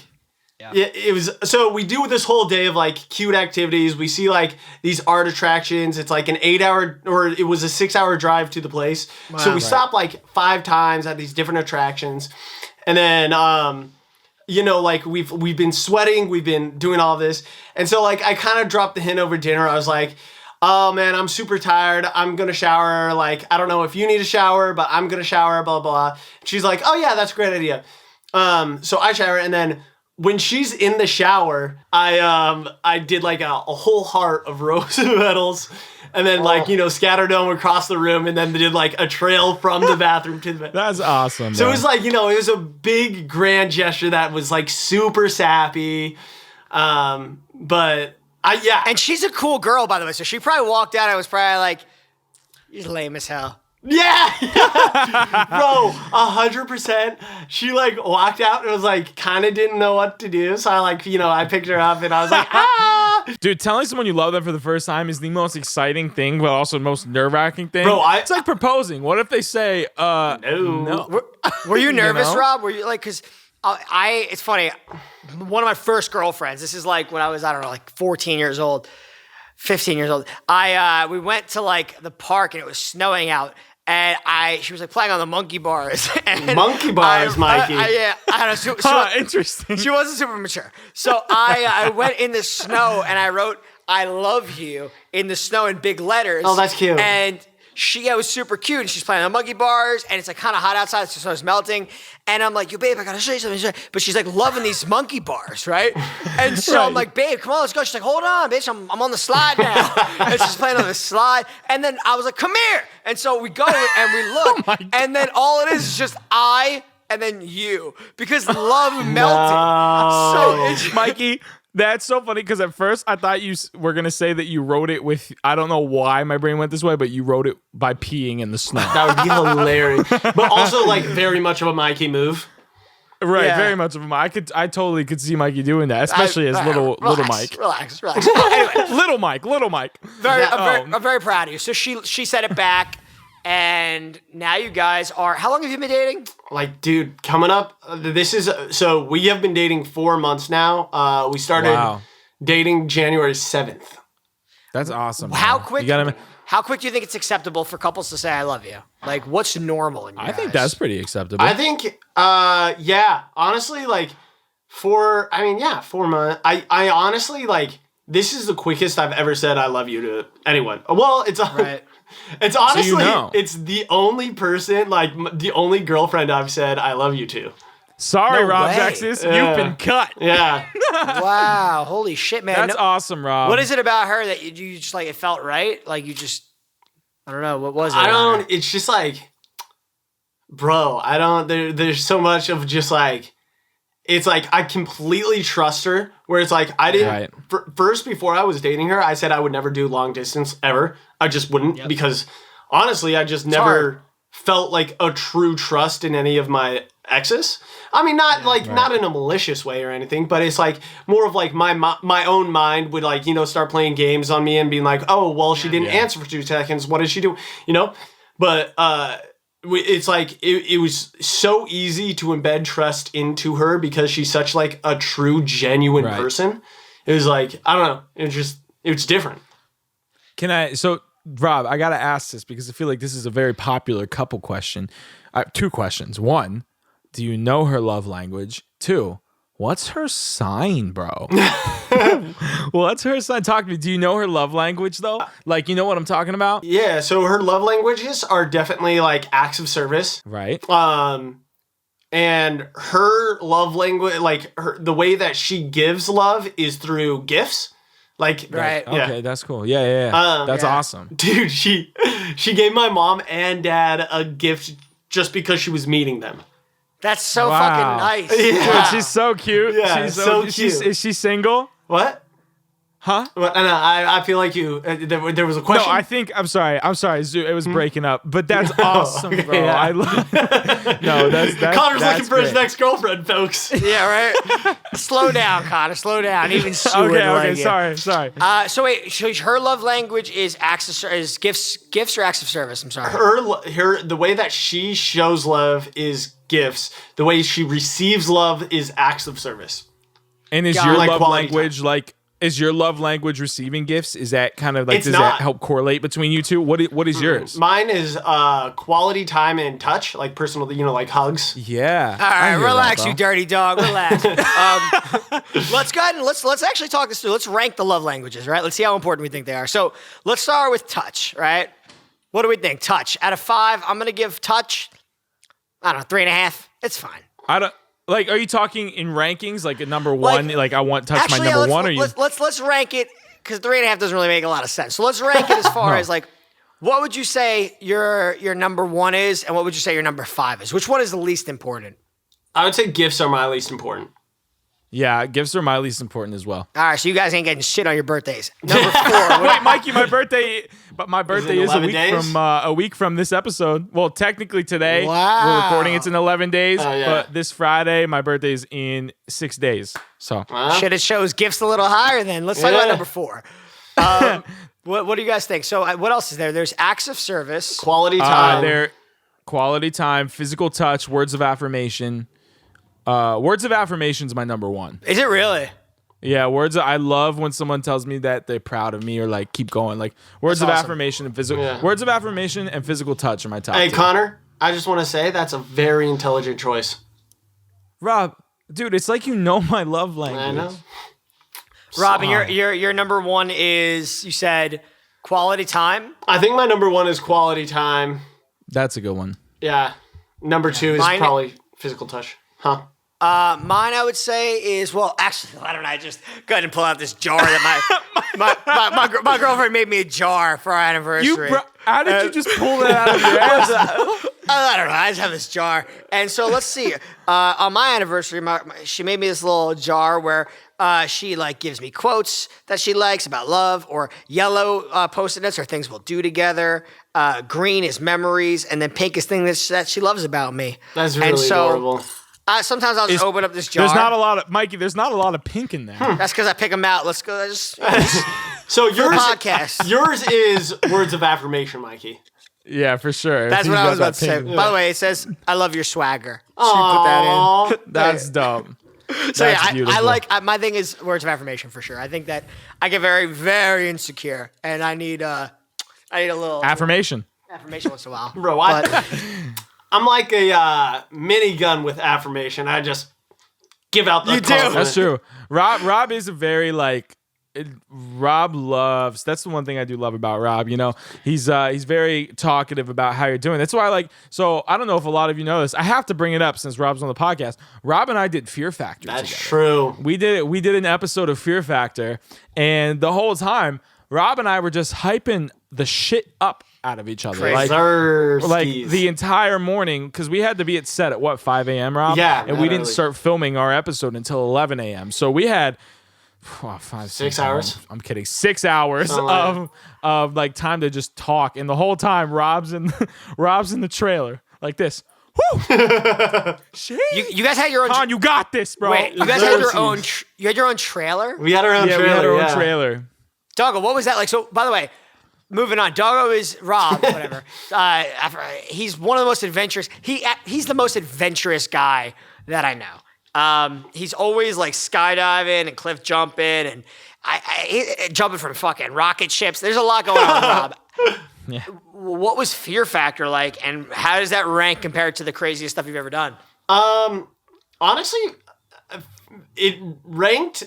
it was, so we do this whole day of cute activities. We see these art attractions. It's an 8-hour, or it was a 6-hour drive to the place. Wow, so we stopped 5 times at these different attractions. And then, we've been sweating. We've been doing all this. And so I kind of dropped the hint over dinner. I was like, oh man, I'm super tired. I'm going to shower. I don't know if you need a shower, but I'm going to shower, blah, blah. She's like, oh yeah, that's a great idea. So I shower, and then when she's in the shower, I did a whole heart of rose petals, and then scattered them across the room, and then did a trail from the bathroom to the bed. That's awesome. So bro. it was it was a big grand gesture that was super sappy, but And she's a cool girl, by the way. So she probably walked out. I was probably like, you're lame as hell. Yeah, bro, 100%. She walked out and was kind of didn't know what to do. So I I picked her up and I was like, ah. Dude, telling someone you love them for the first time is the most exciting thing, but also the most nerve-wracking thing. Bro, it's like proposing. What if they say, no? Were you nervous, know? Rob? Were you because it's funny. One of my first girlfriends, this is when I was, I don't know, 14 years old, 15 years old. We went to the park and it was snowing out. And she was playing on the monkey bars. And monkey bars, Mikey. Yeah, I don't know. Interesting. She wasn't super mature. So I went in the snow and I wrote, I love you in the snow in big letters. Oh, that's cute. And she was super cute, and she's playing on the monkey bars, and it's kind of hot outside, so the snow's melting. And I'm like, yo, babe, I gotta show you something. But she's loving these monkey bars, right? And so I'm like, babe, come on, let's go. She's like, hold on, bitch, I'm on the slide now. And she's playing on the slide. And then I was like, come here. And so we go and we look, and then all it is just I and then you, because love melted. So it's Mikey, that's so funny because at first I thought you were going to say that you wrote it with, I don't know why my brain went this way, but you wrote it by peeing in the snow. That would be hilarious. But also very much of a Mikey move. Right, Yeah. very much of him. I totally could see Mikey doing that, especially as little Mike. Relax. Anyway, Little Mike. I'm very proud of you. So she said it back, and now you guys are. How long have you been dating? Dude, coming up. So we have been dating 4 months now. We started dating January 7th. That's awesome. How man. quick? You gotta, How quick do you think it's acceptable for couples to say "I love you"? What's normal in your I think eyes? that's pretty acceptable. I think, yeah, honestly, 4 months. I honestly, this is the quickest I've ever said I love you to anyone. Well, it's Right. It's honestly, So you know. it's the only person, the only girlfriend I've said I love you to. Sorry, No Rob way. Texas. Yeah. You've been cut. Yeah. Wow, holy shit, man! That's awesome, Rob. What is it about her that you just it felt right? You just, I don't know, what was it? I about her? don't, it's just bro, I don't, there's so much of just it's I completely trust her, where it's I didn't, first, before I was dating her, I said I would never do long distance ever. I just wouldn't, because honestly, I just never felt a true trust in any of my exes. I mean, not not in a malicious way or anything, but it's more of my own mind would start playing games on me and being oh, well, she didn't answer for 2 seconds. What did she do? But it's like it was so easy to embed trust into her because she's such like a true, genuine person. It was like, I don't know. It was different. So Rob, I got to ask this because I feel like this is a very popular couple question. 2 questions. 1, do you know her love language? 2, what's her sign, bro? What's her sign? Talk to me. Do you know her love language though? Like, you know what I'm talking about? Yeah. So her love languages are definitely like acts of service. Right. And her love language, like the way that she gives love is through gifts. Like, Right. Yeah. Okay, that's cool. Yeah. That's awesome. Dude, she gave my mom and dad a gift just because she was meeting them. That's so Wow. fucking nice. Yeah. Dude, she's so cute. Yeah, she's so cute. Is she single? What? Huh? Well, no, I feel like you. There was a question. No, I'm sorry, Zoo. It was breaking up, but that's awesome, okay, bro. yeah. I love. No, that's Connor's that's looking for his great. next girlfriend, folks. Yeah, right. Slow down, Connor. Slow down. Even Sue would Okay, like it. sorry. So wait, so her love language is is gifts or acts of service? I'm sorry. Her the way that she shows love is gifts. The way she receives love is acts of service. And is Yeah, your like love quality language time. like? Is your love language receiving gifts? Is that kind of like? It's does not. that help correlate between you two? What is yours? Mine is quality time and touch, like personal, like hugs. Yeah. All right, relax, you you dirty dog. Relax. Let's go ahead and let's actually talk this through. Let's rank the love languages, right? Let's see how important we think they are. So let's start with touch, right? What do we think? Touch. Out of 5, I'm gonna give touch, I don't know, 3.5. It's fine. I don't. Like, are you talking in rankings, like a number 1? Like I want touch Actually, my number 1, or you? let's rank it because 3.5 doesn't really make a lot of sense. So let's rank it as far as like, what would you say your number 1 is, and what would you say your number 5 is? Which one is the least important? I would say gifts are my least important. Yeah, gifts are my least important as well. All right, so you guys ain't getting shit on your birthdays. Number 4. Wait, Mikey, my birthday is a week from this episode. Well, technically today we're recording. It's in 11 days, Oh, yeah. but this Friday my birthday is in 6 days. So Shit, it shows gifts a little higher then. Let's talk about number 4. What do you guys think? So what else is there? There's acts of service. Quality time. they're quality time, physical touch, words of affirmation. Words of affirmation is my number 1. Is it really? Yeah, I love when someone tells me that they're proud of me or like keep going. Like words That's of awesome. affirmation and physical Yeah. words of affirmation and physical touch are my top. Hey, 2. Connor, I just want to say that's a very intelligent choice. Rob, dude, it's like you know my love language. I know. Robin, your number 1 is, you said, quality time. I think my number 1 is quality time. That's a good one. Yeah. Number 2 is Mine- probably physical touch. Huh? Mine, I would say, is, well, actually, I don't know. I just go ahead and pull out this jar that my girlfriend made me a jar for our anniversary. How did you just pull that out of your ass? I don't know. I just have this jar. And so let's see. On my anniversary, she made me this little jar where she like gives me quotes that she likes about love, or yellow Post-it notes are things we'll do together. Green is memories, and then pink is things that she loves about me. That's really and so, adorable. Sometimes I'll just open up this jar. There's not a lot of Mikey. There's not a lot of pink in there. That's because I pick them out. Let's go. So yours, podcast. yours is words of affirmation, Mikey. Yeah, for sure. That's He's what I got was about that to say. pink. By the way, it says, "I love your swagger." So you Aww. put that in. That's dope. So That's yeah, I beautiful. like my thing is words of affirmation for sure. I think that I get very, very insecure, and I need a little Affirmation. affirmation once in a while. Bro, But- I'm like a minigun with affirmation. I just give out the You do. compliment. That's true. Rob is a very like. Rob loves. That's the one thing I do love about Rob. You know, he's very talkative about how you're doing. That's why I like. So I don't know if a lot of you know this. I have to bring it up since Rob's on the podcast. Rob and I did Fear Factor. That's together. true. We did an episode of Fear Factor, and the whole time Rob and I were just hyping the shit up out of each other. Like Zerskis. the entire morning, because we had to be at set at 5 a.m. Rob? Yeah, And we that didn't early. start filming our episode until 11 a.m. So we had 6 hours? I'm kidding. 6 hours of like time to just talk. And the whole time Rob's in the trailer like this. Woo! Shit. you guys had your own. Con, you got this, bro. Wait, you guys had your own. You had your own trailer. We had our own yeah, trailer. we had our own yeah. trailer. Doggo, what was that like? So, by the way, moving on. Doggo is Rob, whatever. He's one of the most adventurous. He's the most adventurous guy that I know. He's always like skydiving and cliff jumping and jumping from fucking rocket ships. There's a lot going on with Rob. Yeah. What was Fear Factor like, and how does that rank compared to the craziest stuff you've ever done? Honestly, it ranked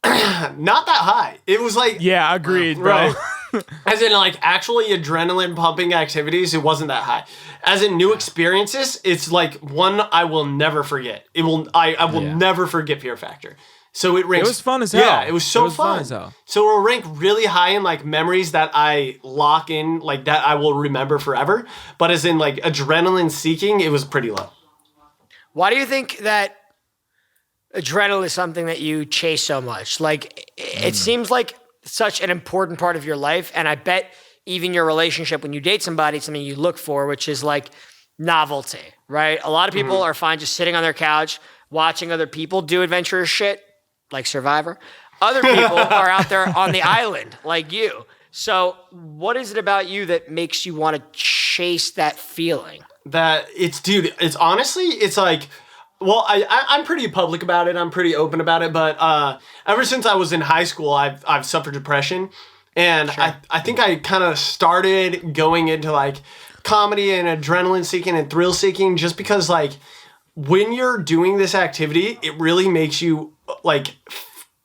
not that high. It was like Yeah, agreed, bro. right. As in like actually adrenaline pumping activities, it wasn't that high. As in new experiences, it's like one I will never forget. I will never forget Fear Factor. So it ranks. It was fun as hell. Yeah, it was so fun. as hell. So it'll rank really high in like memories that I lock in, like that I will remember forever. But as in like adrenaline seeking, it was pretty low. Why do you think that adrenaline is something that you chase so much? Like, it seems like such an important part of your life, and I bet even your relationship when you date somebody, it's something you look for, which is like novelty, right? A lot of people are fine just sitting on their couch watching other people do adventurous shit, like Survivor. Other people are out there on the island, like you. So what is it about you that makes you want to chase that feeling? It's honestly, it's like, well, I'm pretty public about it. I'm pretty open about it. But ever since I was in high school, I've suffered depression. And sure. I think I kind of started going into like comedy and adrenaline seeking and thrill seeking just because like when you're doing this activity, it really makes you like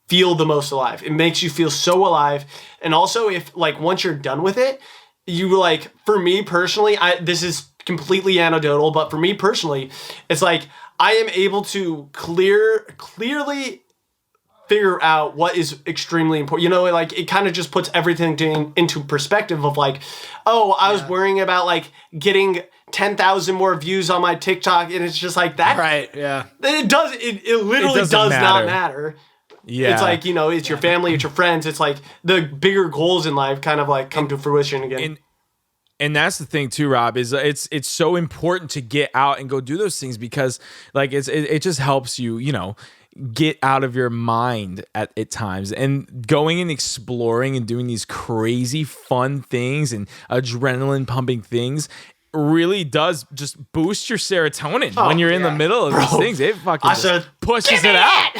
feel the most alive. It makes you feel so alive. And also if like once you're done with it, you like, for me personally, this is completely anecdotal, but for me personally, it's like I am able to clearly figure out what is extremely important. You know, like it kind of just puts everything into perspective of like, oh, I was worrying about like getting 10,000 more views on my TikTok, and it's just like that. Right, yeah. It literally does not matter. Yeah. It's like, you know, it's your family, it's your friends. It's like the bigger goals in life kind of like come to fruition again. And that's the thing too, Rob, is it's so important to get out and go do those things because like it just helps you, you know, get out of your mind at times, and going and exploring and doing these crazy fun things and adrenaline pumping things really does just boost your serotonin when you're in the middle of these things. It fucking pushes it out.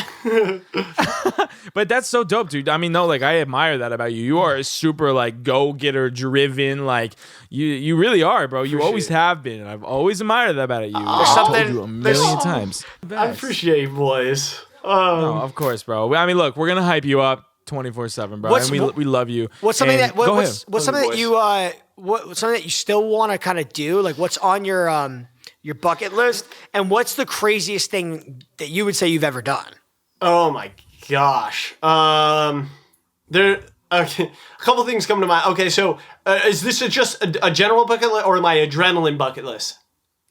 But that's so dope, dude. I mean, no, like I admire that about you. You are a super like go-getter driven, like you really are, bro. You always have been, and I've always admired that about you. I've told you a million times. I appreciate you, boys. No, of course, bro. I mean, look, we're gonna hype you up 24/7, bro. And we love you. What's something and what's something that you what's something that you still want to kind of do? Like what's on your bucket list, and what's the craziest thing that you would say you've ever done? Oh my gosh. A couple things come to mind. Okay, so is this just a general bucket list or my adrenaline bucket list?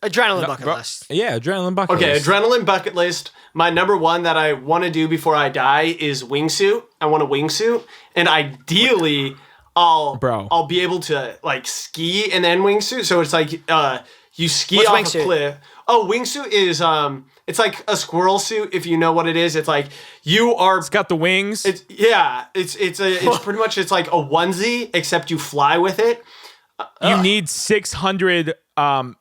Adrenaline bucket list. Yeah, adrenaline bucket list. Okay, adrenaline bucket list. My number one that I want to do before I die is wingsuit. I want a wingsuit, and ideally, I'll be able to like ski and then wingsuit. So it's like you ski What's off wingsuit? a cliff. Oh, wingsuit is it's like a squirrel suit if you know what it is. It's like you are. It's got the wings. It's pretty much it's like a onesie except you fly with it. You need 600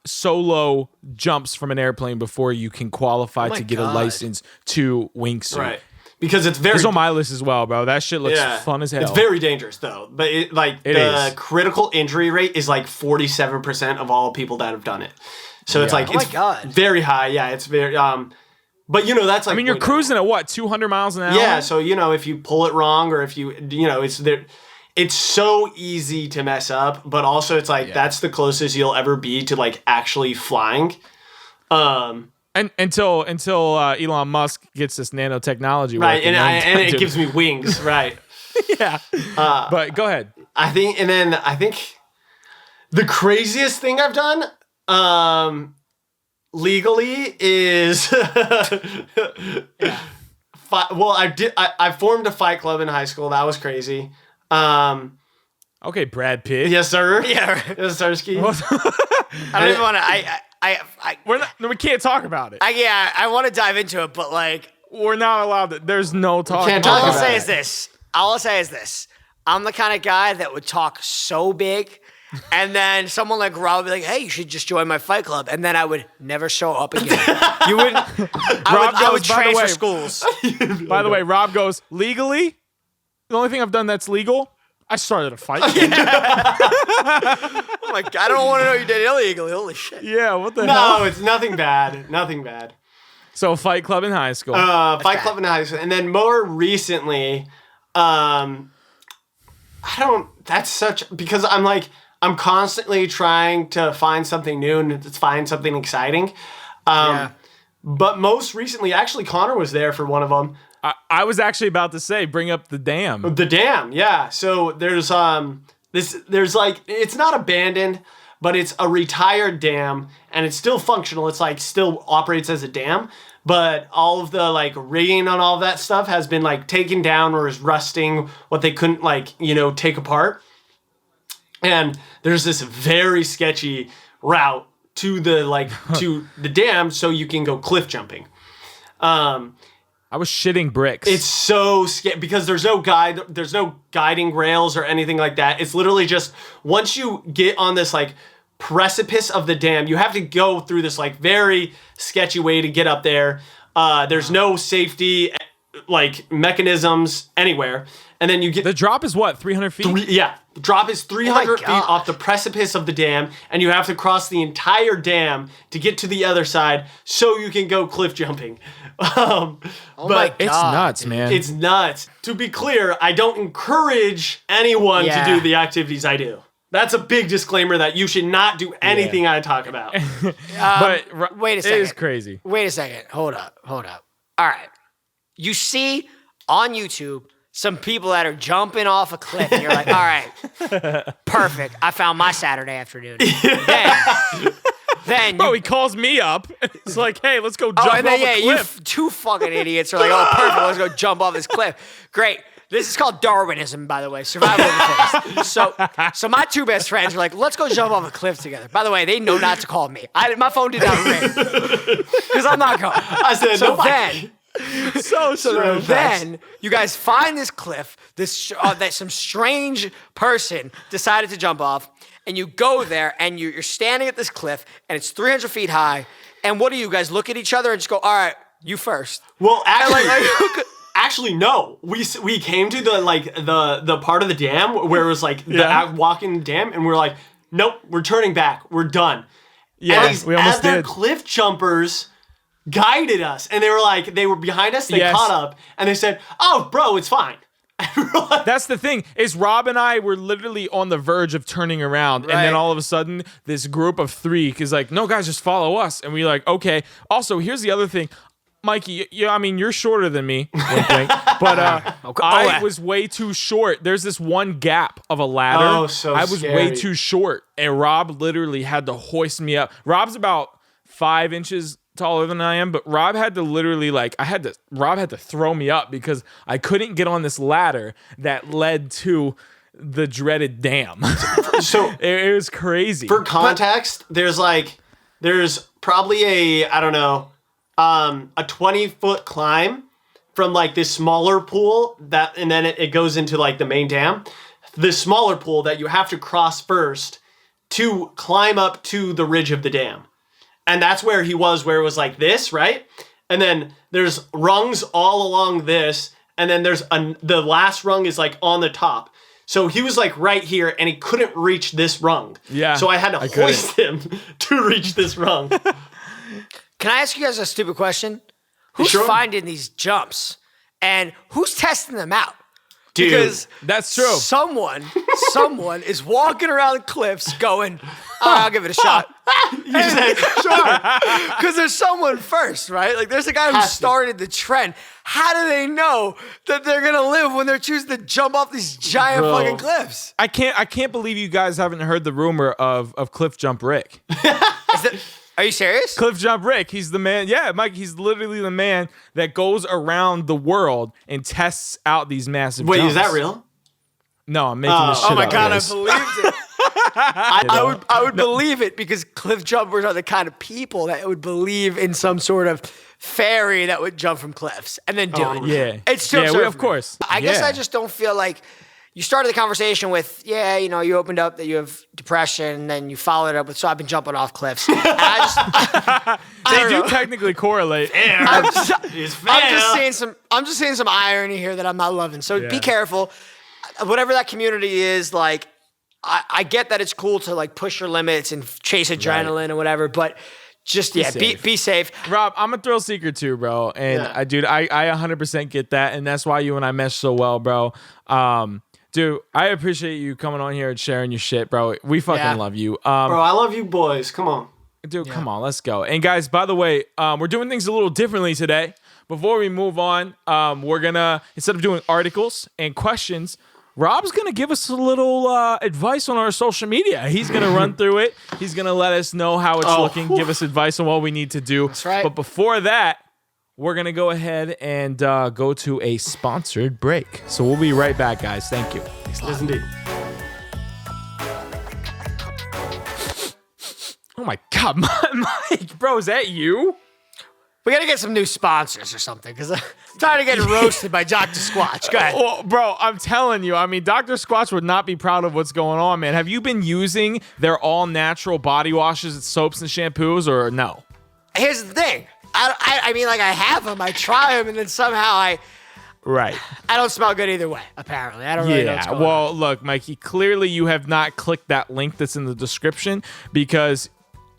solo jumps from an airplane before you can qualify to get a license to wingsuit. Right. Because it's very. It's on my list as well, bro. That shit looks fun as hell. It's very dangerous though. But the critical injury rate is like 47% of all people that have done it. So it's like very high. Yeah, it's very but you know that's like. I mean, you're cruising at what 200 miles an hour. Yeah, so you know if you pull it wrong or if you know it's there. It's so easy to mess up, but also it's like that's the closest you'll ever be to like actually flying. And until Elon Musk gets this nanotechnology right, working, and it gives me wings, right? Yeah, but go ahead. I think the craziest thing I've done, legally is. Well, I formed a fight club in high school. That was crazy. Okay, Brad Pitt. Yes, sir. Yeah. Yes, Starsky. I don't even want to. We can't talk about it. I want to dive into it, but like we're not allowed to. There's no talk. Can't all talk I'll about say it. is this. All I'll say is this. I'm the kind of guy that would talk so big, and then someone like Rob would be like, "Hey, you should just join my fight club," and then I would never show up again. You wouldn't. I would transfer schools. By the way, Rob goes, legally, the only thing I've done that's legal, I started a fight. Oh my God, I don't want to know you did illegally. Holy shit. Yeah, what the hell? No, it's nothing bad. Nothing bad. So fight club in high school. Fight club in high school. And then more recently, because I'm constantly trying to find something new and find something exciting. But most recently, actually, Connor was there for one of them. I was actually about to say, bring up the dam. The dam, yeah. So there's it's not abandoned, but it's a retired dam, and it's still functional. It's like still operates as a dam, but all of the like rigging on all of that stuff has been like taken down or is rusting, what they couldn't take apart. And there's this very sketchy route to the to the dam so you can go cliff jumping. I was shitting bricks. It's so scary because there's no guiding rails or anything like that. It's literally just once you get on this like precipice of the dam, you have to go through this like very sketchy way to get up there. There's no safety like mechanisms anywhere. And then you get the drop is what, 300 feet? The drop is 300 feet God. off the precipice of the dam, and you have to cross the entire dam to get to the other side so you can go cliff jumping. My God. It's nuts, man. It's nuts. To be clear, I don't encourage anyone to do the activities I do. That's a big disclaimer that you should not do anything I talk about. But wait a second. It is crazy. Wait a second. Hold up. All right. You see on YouTube some people that are jumping off a cliff, and you're like, all right, perfect. I found my Saturday afternoon. Then Bro, he calls me up. It's like, hey, let's go jump off a cliff. You two fucking idiots are like, oh, perfect, let's go jump off this cliff. Great. This is called Darwinism, by the way, survival of the fittest. So my two best friends are like, let's go jump off a cliff together. By the way, they know not to call me. My phone did not ring because I'm not going. I said, so no, then. So then you guys find this cliff that some strange person decided to jump off, and you go there and you're standing at this cliff and it's 300 feet high, and what do you guys look at each other and just go, all right, you first? Well, actually no. We came to the part of the dam where it was like walking the dam, and we're like, nope, we're turning back, we're done. Yeah, and these we almost other did. cliff jumpers guided us, and they were behind us. They caught up, and they said, "Oh, bro, it's fine." That's the thing, is Rob and I were literally on the verge of turning around, and then all of a sudden, this group of three is like, "No, guys, just follow us." And we're like, "Okay." Also, here's the other thing. Mikey, I mean, you're shorter than me, wink, wink, but I was way too short. There's this one gap of a ladder. Oh, so I was scary. way too short, and Rob literally had to hoist me up. Rob's about 5 inches taller than I am, but Rob had to literally Rob had to throw me up because I couldn't get on this ladder that led to the dreaded dam. So it was crazy. For context, there's probably a 20-foot climb from like this smaller pool and then it goes into like the main dam. This smaller pool that you have to cross first to climb up to the ridge of the dam. And that's where he was, where it was like this, right? And then there's rungs all along this, and then there's the last rung is like on the top. So he was like right here, and he couldn't reach this rung. Yeah. So I had to hoist him to reach this rung. Can I ask you guys a stupid question? Who's finding these jumps, and who's testing them out? Dude, because that's true. Someone is walking around cliffs going, I'll give it a shot. You said, sure. Because there's someone first, right? Like there's a guy who started the trend. How do they know that they're going to live when they're choosing to jump off these giant fucking cliffs? I can't believe you guys haven't heard the rumor of Cliff Jump Rick. Are you serious? Cliff Jump Rick, he's the man. Yeah, Mike, he's literally the man that goes around the world and tests out these massive jumps. Wait, is that real? No, I'm making this shit up. Oh my God, guys. I believed it. I would believe it because cliff jumpers are the kind of people that would believe in some sort of fairy that would jump from cliffs and then do it. Yeah. It's still of course. I guess I just don't feel like, you started the conversation with, yeah, you know, you opened up that you have depression, and then you followed it up with, so I've been jumping off cliffs. And I They do technically correlate. I'm just seeing some irony here that I'm not loving. So be careful. Whatever that community is, like, I get that it's cool to like push your limits and chase adrenaline or whatever, but just be safe. Rob, I'm a thrill seeker too, bro. And I 100% get that, and that's why you and I mesh so well, bro. Dude, I appreciate you coming on here and sharing your shit, bro. We fucking love you. Bro, I love you boys. Come on. Dude, come on, let's go. And guys, by the way, we're doing things a little differently today. Before we move on, we're gonna, instead of doing articles and questions, Rob's going to give us a little advice on our social media. He's going to run through it. He's going to let us know how it's looking, give us advice on what we need to do. That's right. But before that, we're going to go ahead and go to a sponsored break. So we'll be right back, guys. Thank you. Yes, indeed. Oh, my God. Mike, bro, is that you? We got to get some new sponsors or something, because I'm tired of getting roasted by Dr. Squatch. Go ahead. Well, bro, I'm telling you, I mean, Dr. Squatch would not be proud of what's going on, man. Have you been using their all-natural body washes, soaps, and shampoos, or no? Here's the thing. I mean, like, I have them. I try them, and then somehow I don't smell good either way, apparently. I don't really know what's going on. Look, Mikey, clearly you have not clicked that link that's in the description, because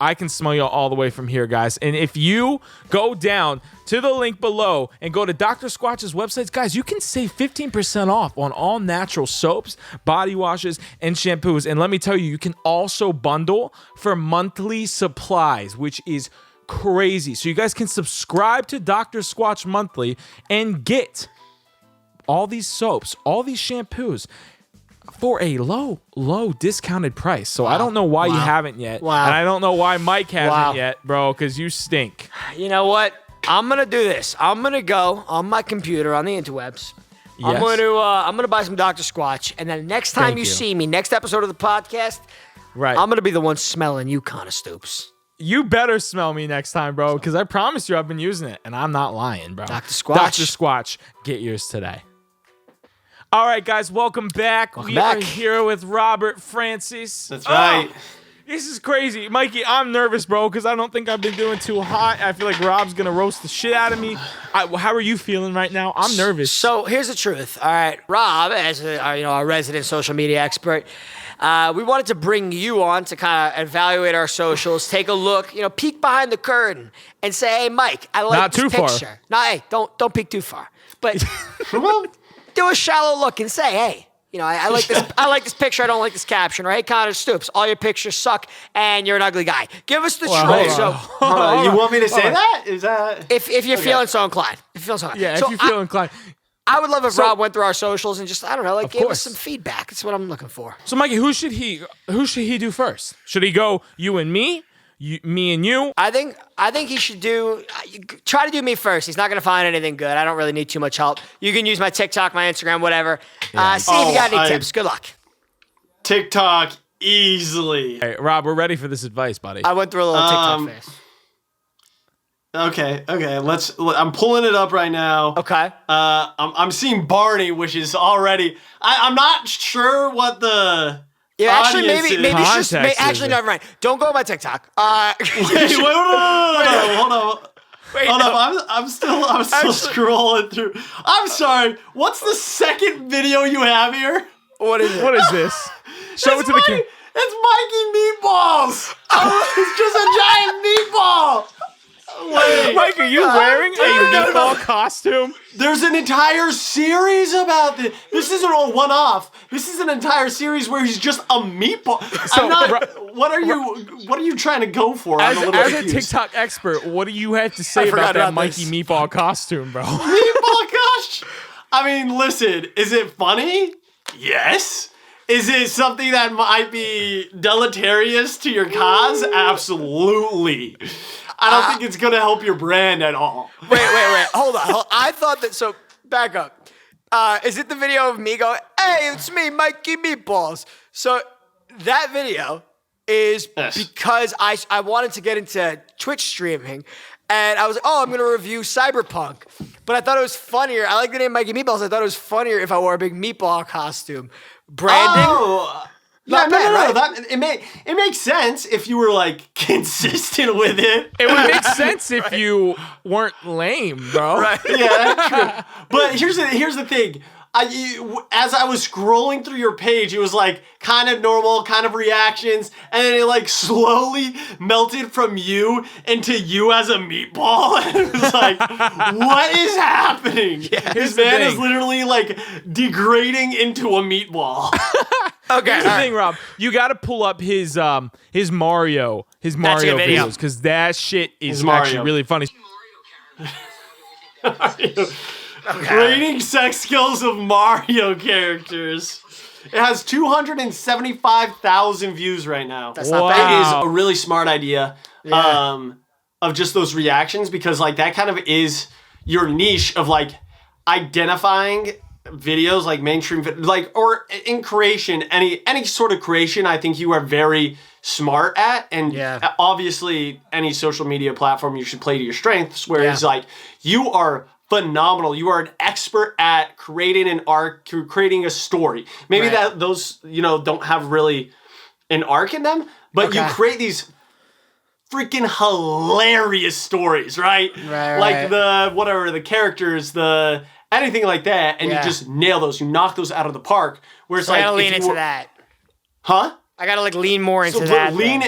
I can smell you all the way from here, guys. And if you go down to the link below and go to Dr. Squatch's websites, guys, you can save 15% off on all natural soaps, body washes, and shampoos. And let me tell you, you can also bundle for monthly supplies, which is crazy. So you guys can subscribe to Dr. Squatch monthly and get all these soaps, all these shampoos, for a low discounted price. So I don't know why you haven't yet. Wow. And I don't know why Mike hasn't yet, bro, because you stink. You know what? I'm going to do this. I'm going to go on my computer on the interwebs. Yes. I'm gonna buy some Dr. Squatch, and then next time you see me, next episode of the podcast, I'm going to be the one smelling you kind of stoops. You better smell me next time, bro, because I promise you I've been using it, and I'm not lying, bro. Dr. Squatch. Dr. Squatch, get yours today. All right, guys, welcome back. We are here with Robert Francis. That's right. This is crazy. Mikey, I'm nervous, bro, because I don't think I've been doing too hot. I feel like Rob's going to roast the shit out of me. How are you feeling right now? I'm nervous. So here's the truth. All right, Rob, as our resident social media expert, we wanted to bring you on to kind of evaluate our socials, take a look, peek behind the curtain and say, hey, Mike, I like this picture. No, hey, don't peek too far. But do a shallow look and say, hey, I like this. I like this picture. I don't like this caption. Or hey, Connor Stoops, all your pictures suck, and you're an ugly guy. Give us the truth. So, you want me to say that? Is that if you're feeling so inclined? Yeah, if you feel inclined. I would love if Rob went through our socials and just give us some feedback. That's what I'm looking for. So, Mikey, who should he do first? Should he go you and me? Me and you? I think he should try to do me first. He's not going to find anything good. I don't really need too much help. You can use my TikTok, my Instagram, whatever. Yeah. See if you got any tips. Good luck. TikTok, easily. Hey, Rob, we're ready for this advice, buddy. I went through a little TikTok phase. Okay. I'm pulling it up right now. Okay. I'm seeing Barney, which is already. I'm not sure what the. Yeah, actually, maybe it's just. Never mind. Don't go on my TikTok. Wait, hold on. Wait, hold up. I'm still scrolling through. I'm sorry. What's the second video you have here? What is it? What is this? Show it to the camera. It's Mikey Meatballs. It's just a giant meatball. Wait, Mike, are you wearing a meatball costume? There's an entire series about this. This isn't a one-off. This is an entire series where he's just a meatball. So, what are you trying to go for? As a TikTok expert, what do you have to say about that Mikey Meatball costume, bro? Meatball costume? I mean, listen, is it funny? Yes. Is it something that might be deleterious to your cause? Absolutely. I don't think it's going to help your brand at all. Wait. Hold on. I thought that, so back up. Is it the video of me going, hey, it's me, Mikey Meatballs? So that video is because I wanted to get into Twitch streaming, And I was like, oh, I'm going to review Cyberpunk. But I thought it was funnier. I like the name Mikey Meatballs. I thought it was funnier if I wore a big meatball costume. Branding? Oh. Yeah, no. It makes sense if you were like consistent with it. It would make sense if you weren't lame, bro. Right. Yeah, that's true. But here's the thing. As I was scrolling through your page, it was like kind of normal, kind of reactions, and then it like slowly melted from you into you as a meatball. And it was like, what is happening? Yeah, this man is literally like degrading into a meatball. Okay, here's the thing, Rob. You got to pull up his Mario videos because that shit is actually really funny. Rating sex skills of Mario characters. It has 275,000 views right now. That's not bad. It is a really smart idea of just those reactions because like that kind of is your niche of like identifying videos like mainstream like or in creation any sort of creation. I think you are very smart at, and obviously any social media platform you should play to your strengths, where it's like you are phenomenal. You are an expert at creating an arc, creating a story. Maybe that those, don't have really an arc in them, but you create these freaking hilarious stories, right? Like the characters, anything like that, and you just nail those. You knock those out of the park. Where it's I gotta lean into that. Huh? I gotta like lean more into that. Lean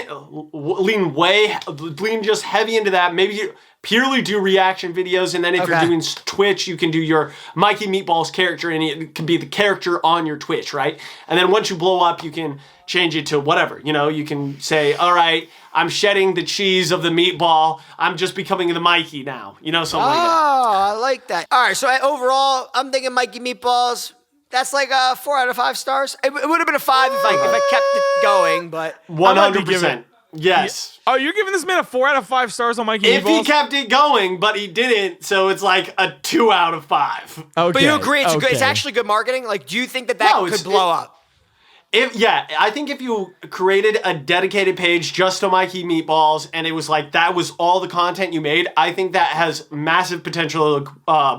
just heavy into that. Maybe you purely do reaction videos, and then if you're doing Twitch, you can do your Mikey Meatballs character, and it can be the character on your Twitch, right? And then once you blow up, you can change it to whatever. You can say, all right, I'm shedding the cheese of the meatball. I'm just becoming the Mikey now. Something like that. Oh, I like that. All right, so overall, I'm thinking Mikey Meatballs. That's like 4 out of 5 stars. It would have been a 5 if I kept it going, but 100%. Yes. Oh, you're giving this man a 4 out of 5 stars on Mikey Meatballs? If he kept it going, but he didn't, so it's like a 2 out of 5. Okay. But you agree it's actually good marketing? Like, do you think that could blow up? I think if you created a dedicated page just to Mikey Meatballs and it was like that was all the content you made, I think that has massive potential to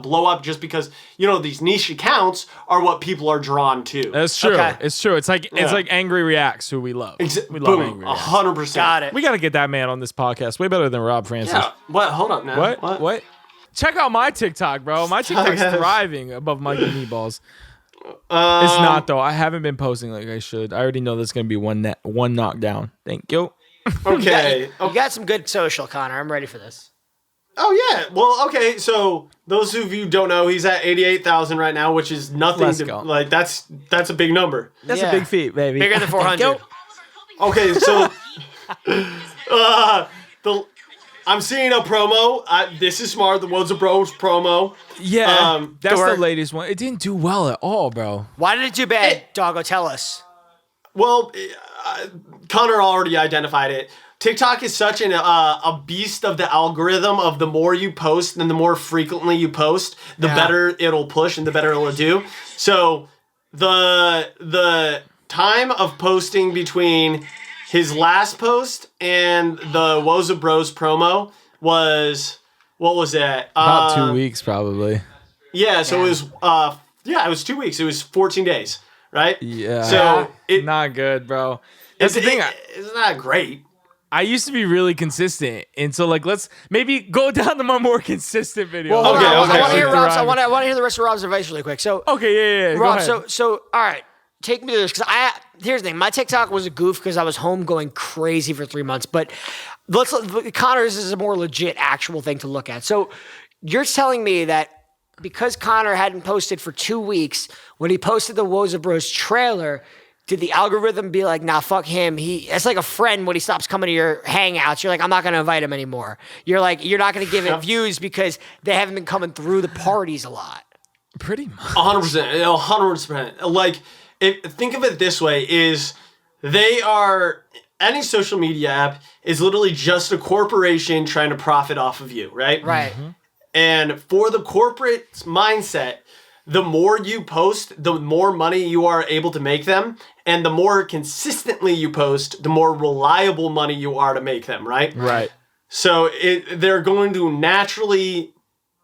blow up just because these niche accounts are what people are drawn to. That's true. Okay. It's true. It's like Angry Reacts, who we love. We love Angry Reacts. 100%. Got it. We got to get that man on this podcast. Way better than Rob Francis. Yeah. What? Hold up now. What? Check out my TikTok, bro. My TikTok's thriving above Mikey Meatballs. It's not though. I haven't been posting like I should. I already know there's gonna be one knockdown. Thank you. Okay. You got some good social, Connor. I'm ready for this. Oh yeah. Well, okay. So those of you who don't know, he's at 88,000 right now, which is nothing. Like that's a big number. That's a big feat, baby. Bigger than 400. Okay, so I'm seeing a promo. This is smart. The Woes of Bros promo. Yeah, that's the latest one. It didn't do well at all, bro. Why did it do bad, Doggo? Tell us. Well, Connor already identified it. TikTok is such a beast of the algorithm of the more you post and the more frequently you post, the better it'll push and the better it'll do. So the time of posting between his last post and the Woes of Bros promo was, what was that? About 2 weeks, probably. Yeah, so it was, it was 2 weeks. It was 14 days, right? Yeah. So not good, bro. That's the thing. It's not great. I used to be really consistent, and so let's maybe go down to my more consistent video. Well, I want to hear Rob's. I want to hear the rest of Rob's advice really quick. So yeah. Rob, so all right. Take me through this, because here's the thing. My TikTok was a goof because I was home going crazy for 3 months. But Connor's is a more legit, actual thing to look at. So you're telling me that because Connor hadn't posted for 2 weeks, when he posted the Woes of Bros trailer, did the algorithm be like, nah, fuck him? It's like a friend when he stops coming to your hangouts. You're like, I'm not going to invite him anymore. You're like, you're not going to give it views because they haven't been coming through the parties a lot. Pretty much. 100%. 100%. Like, think of it this way, is any social media app is literally just a corporation trying to profit off of you, right? Right. Mm-hmm. And for the corporate mindset, the more you post, the more money you are able to make them. And the more consistently you post, the more reliable money you are to make them, right? Right. So they're going to naturally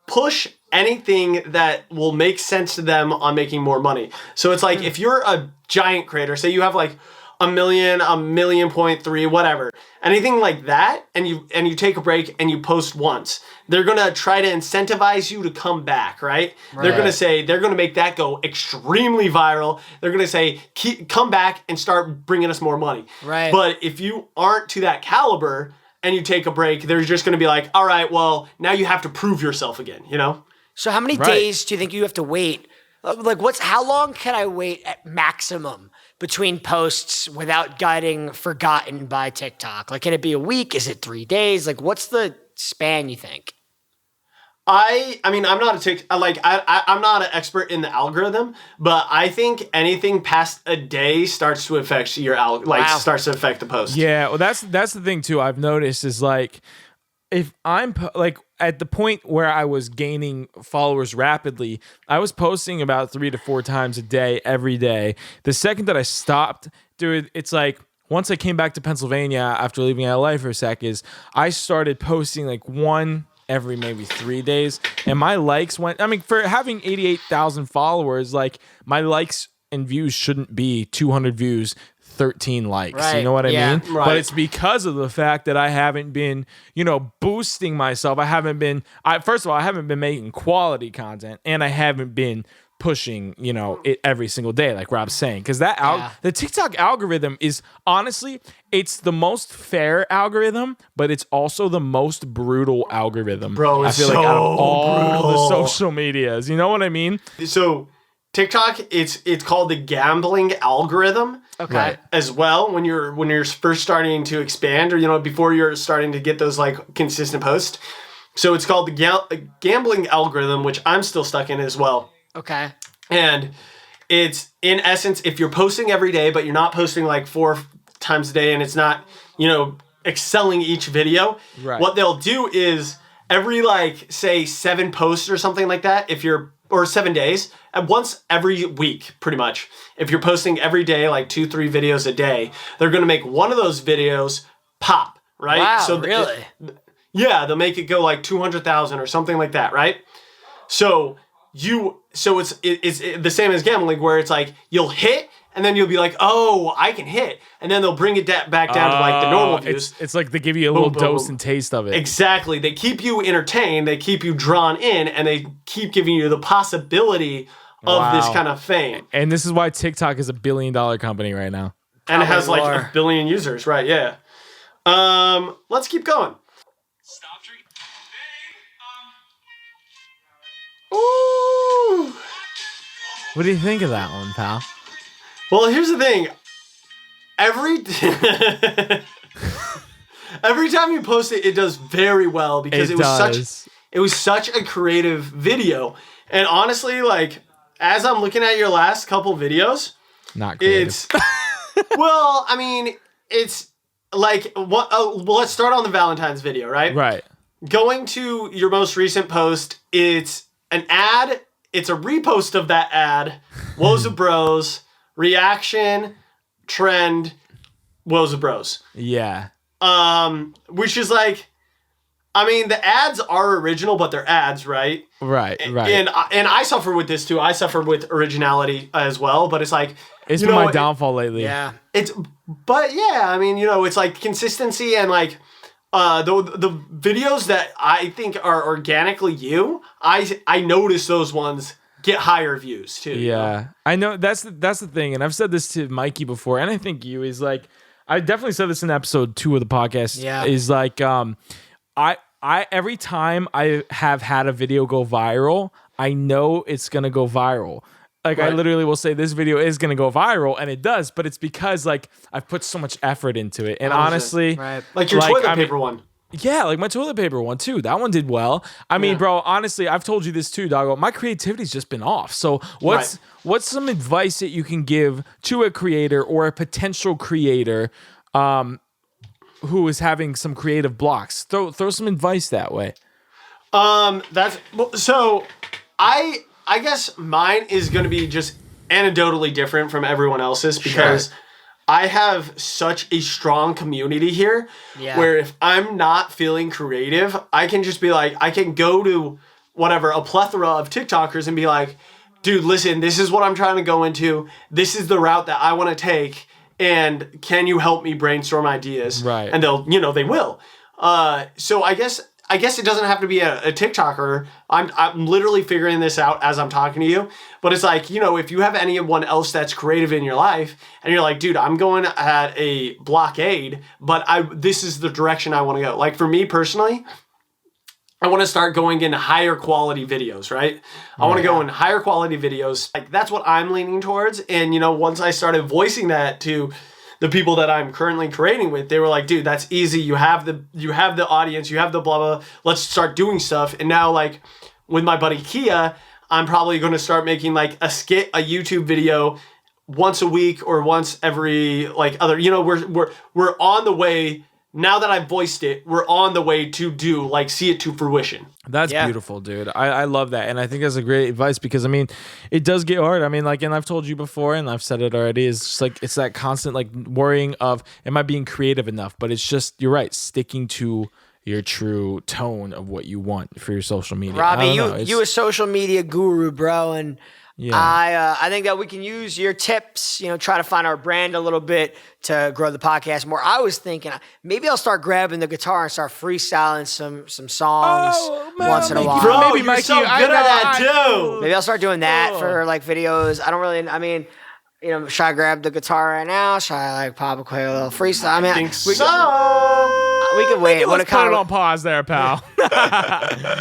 push anything that will make sense to them on making more money. So it's like if you're a giant creator, say you have like a million, 1.3 million, whatever, anything like that, and you take a break and you post once, they're gonna try to incentivize you to come back, right? They're gonna make that go extremely viral. They're gonna say, come back and start bringing us more money. Right. But if you aren't to that caliber and you take a break, they're just gonna be like, all right, well, now you have to prove yourself again, you know? So how many days do you think you have to wait? Like, how long can I wait at maximum between posts without getting forgotten by TikTok? Like, can it be a week? Is it 3 days? Like, what's the span, you think? I mean, I'm not I'm not an expert in the algorithm, but I think anything past a day starts to affect your starts to affect the post. Yeah, well, that's the thing too. I've noticed is like, if I'm like at the point where I was gaining followers rapidly, I was posting about 3 to 4 times a day, every day. The second that I stopped, dude, it's like once I came back to Pennsylvania after leaving LA for a sec, I started posting like one every maybe 3 days, and my likes went. I mean, for having 88,000 followers, like my likes and views shouldn't be 200 views. 13 likes, right. You know what I mean? Right. But it's because of the fact that I haven't been, boosting myself. First of all, I haven't been making quality content, and I haven't been pushing, it every single day, like Rob's saying. Because the TikTok algorithm is honestly, it's the most fair algorithm, but it's also the most brutal algorithm. Bro, it's I feel like out of all brutal. the social medias, you know what I mean? So TikTok, it's called the gambling algorithm. Okay. Right. As well, when you're first starting to expand, or before you're starting to get those like consistent posts. So it's called the gambling algorithm, which I'm still stuck in as well. Okay. And it's in essence, if you're posting every day, but you're not posting like 4 times a day, and it's not excelling each video. Right. What they'll do is every say 7 posts or something like that, or 7 days, and once every week, pretty much. If you're posting every day, like 2-3 videos a day, they're going to make one of those videos pop, right? Wow, really? They'll make it go like 200,000 or something like that, right? So it's the same as gambling, where it's like you'll hit, and then you'll be like, oh, I can hit. And then they'll bring it back down to like the normal views. It's like they give you a little dose and taste of it. Exactly. They keep you entertained, they keep you drawn in, and they keep giving you the possibility of this kind of fame. And this is why TikTok is $1 billion company right now. And it has like 1 billion users, right? Yeah. Let's keep going. Ooh. What do you think of that one, pal? Well, here's the thing. Every time you post it, it does very well because it was such a creative video. And honestly, like as I'm looking at your last couple videos, not creative. Well, I mean, it's like what? Well, let's start on the Valentine's video, right? Right. Going to your most recent post, it's an ad. It's a repost of that ad. Woes of Bros. Reaction, trend, Woes of Bros. Yeah. Which is like, I mean, the ads are original, but they're ads, right? Right. And I suffer with this too. I suffer with originality as well, but it's like, it's been my downfall lately. Yeah. But yeah, I mean, it's like consistency and like, the videos that I think are organically you, I notice those ones get higher views too. Yeah, I know that's the thing, and I've said this to Mikey before, and I think you is like, I definitely said this in episode 2 of the podcast. Yeah, is like, I every time I have had a video go viral, I know it's gonna go viral. Like right. I literally will say this video is gonna go viral, and it does, but it's because like I've put so much effort into it, and honestly, right. Like your toilet paper one. Yeah, like my toilet paper one too. That one did well. I mean, bro, honestly, I've told you this too, doggo. My creativity's just been off. So what's some advice that you can give to a creator or a potential creator who is having some creative blocks? Throw some advice that way. So I guess mine is going to be just anecdotally different from everyone else's because I have such a strong community here where if I'm not feeling creative, I can just be like, I can go to whatever, a plethora of TikTokers and be like, dude, listen, this is what I'm trying to go into. This is the route that I want to take. And can you help me brainstorm ideas? Right. And they'll, they will. So I guess it doesn't have to be a TikToker. I'm literally figuring this out as I'm talking to you. But it's like, if you have anyone else that's creative in your life and you're like, dude, I'm going at a blockade, but this is the direction I want to go. Like for me personally, I want to start going into higher quality videos, right? I want to go in higher quality videos. Like that's what I'm leaning towards. And once I started voicing that to the people that I'm currently creating with, they were like, dude, that's easy. You have the audience, you have the blah, blah, let's start doing stuff. And now like with my buddy Kia, I'm probably going to start making like a YouTube video once a week or once every like other, we're on the way. Now that I've voiced it, we're on the way to see it to fruition. That's beautiful, dude. I love that. And I think that's a great advice because, it does get hard. And I've told you before and I've said it already, it's just like, it's that constant worrying of, am I being creative enough? But it's just, you're right, sticking to your true tone of what you want for your social media. Robbie, you a social media guru, bro. And I think that we can use your tips, try to find our brand a little bit to grow the podcast more. I was thinking maybe I'll start grabbing the guitar and start freeling some songs once in a while. Bro, Maybe you're Mikey, so good at that too. Maybe I'll start doing that for videos. I don't really, should I grab the guitar right now? Should I pop a quick little freestyle? I think we can wait. Let's put it on pause there, pal.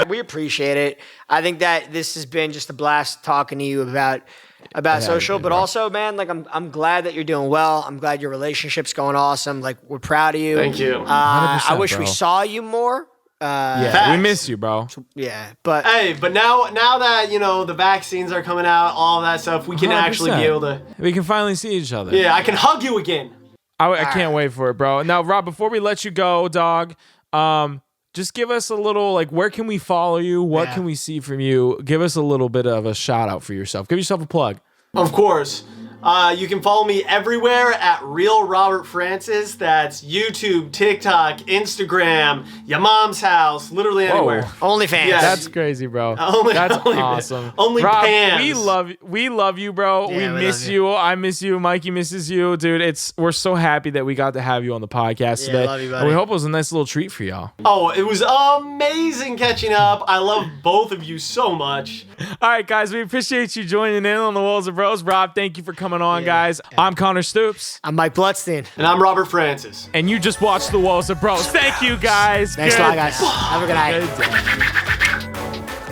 We appreciate it. I think that this has been just a blast talking to you about social, but also, man, I'm glad that you're doing well. I'm glad your relationship's going awesome. We're proud of you. Thank you. I wish we saw you more. We miss you, bro. Yeah, but but now that the vaccines are coming out, all that stuff, we can 100%. actually be able to. We can finally see each other. Yeah, I can hug you again. I can't wait for it, bro. Now, Rob, before we let you go, dog, just give us a little, where can we follow you? What can we see from you? Give us a little bit of a shout out for yourself. Give yourself a plug. Of course. You can follow me everywhere at Real Robert Francis. That's YouTube, TikTok, Instagram, your mom's house, literally anywhere. OnlyFans. Yes. That's crazy, bro. That's awesome. Only Rob, pans. we love you, bro. Yeah, we miss you. I miss you. Mikey misses you, dude. We're so happy that we got to have you on the podcast today. Love you, buddy. And we hope it was a nice little treat for y'all. Oh, it was amazing catching up. I love both of you so much. All right, guys, we appreciate you joining in on the Woes of Bros. Rob, thank you for coming on, guys. I'm Connor Stoops. I'm Mike Bloodstein. And I'm Robert Francis. And you just watched the Woes of Bros. Thank you, guys. Thanks a lot, guys. Have a good night. Good day.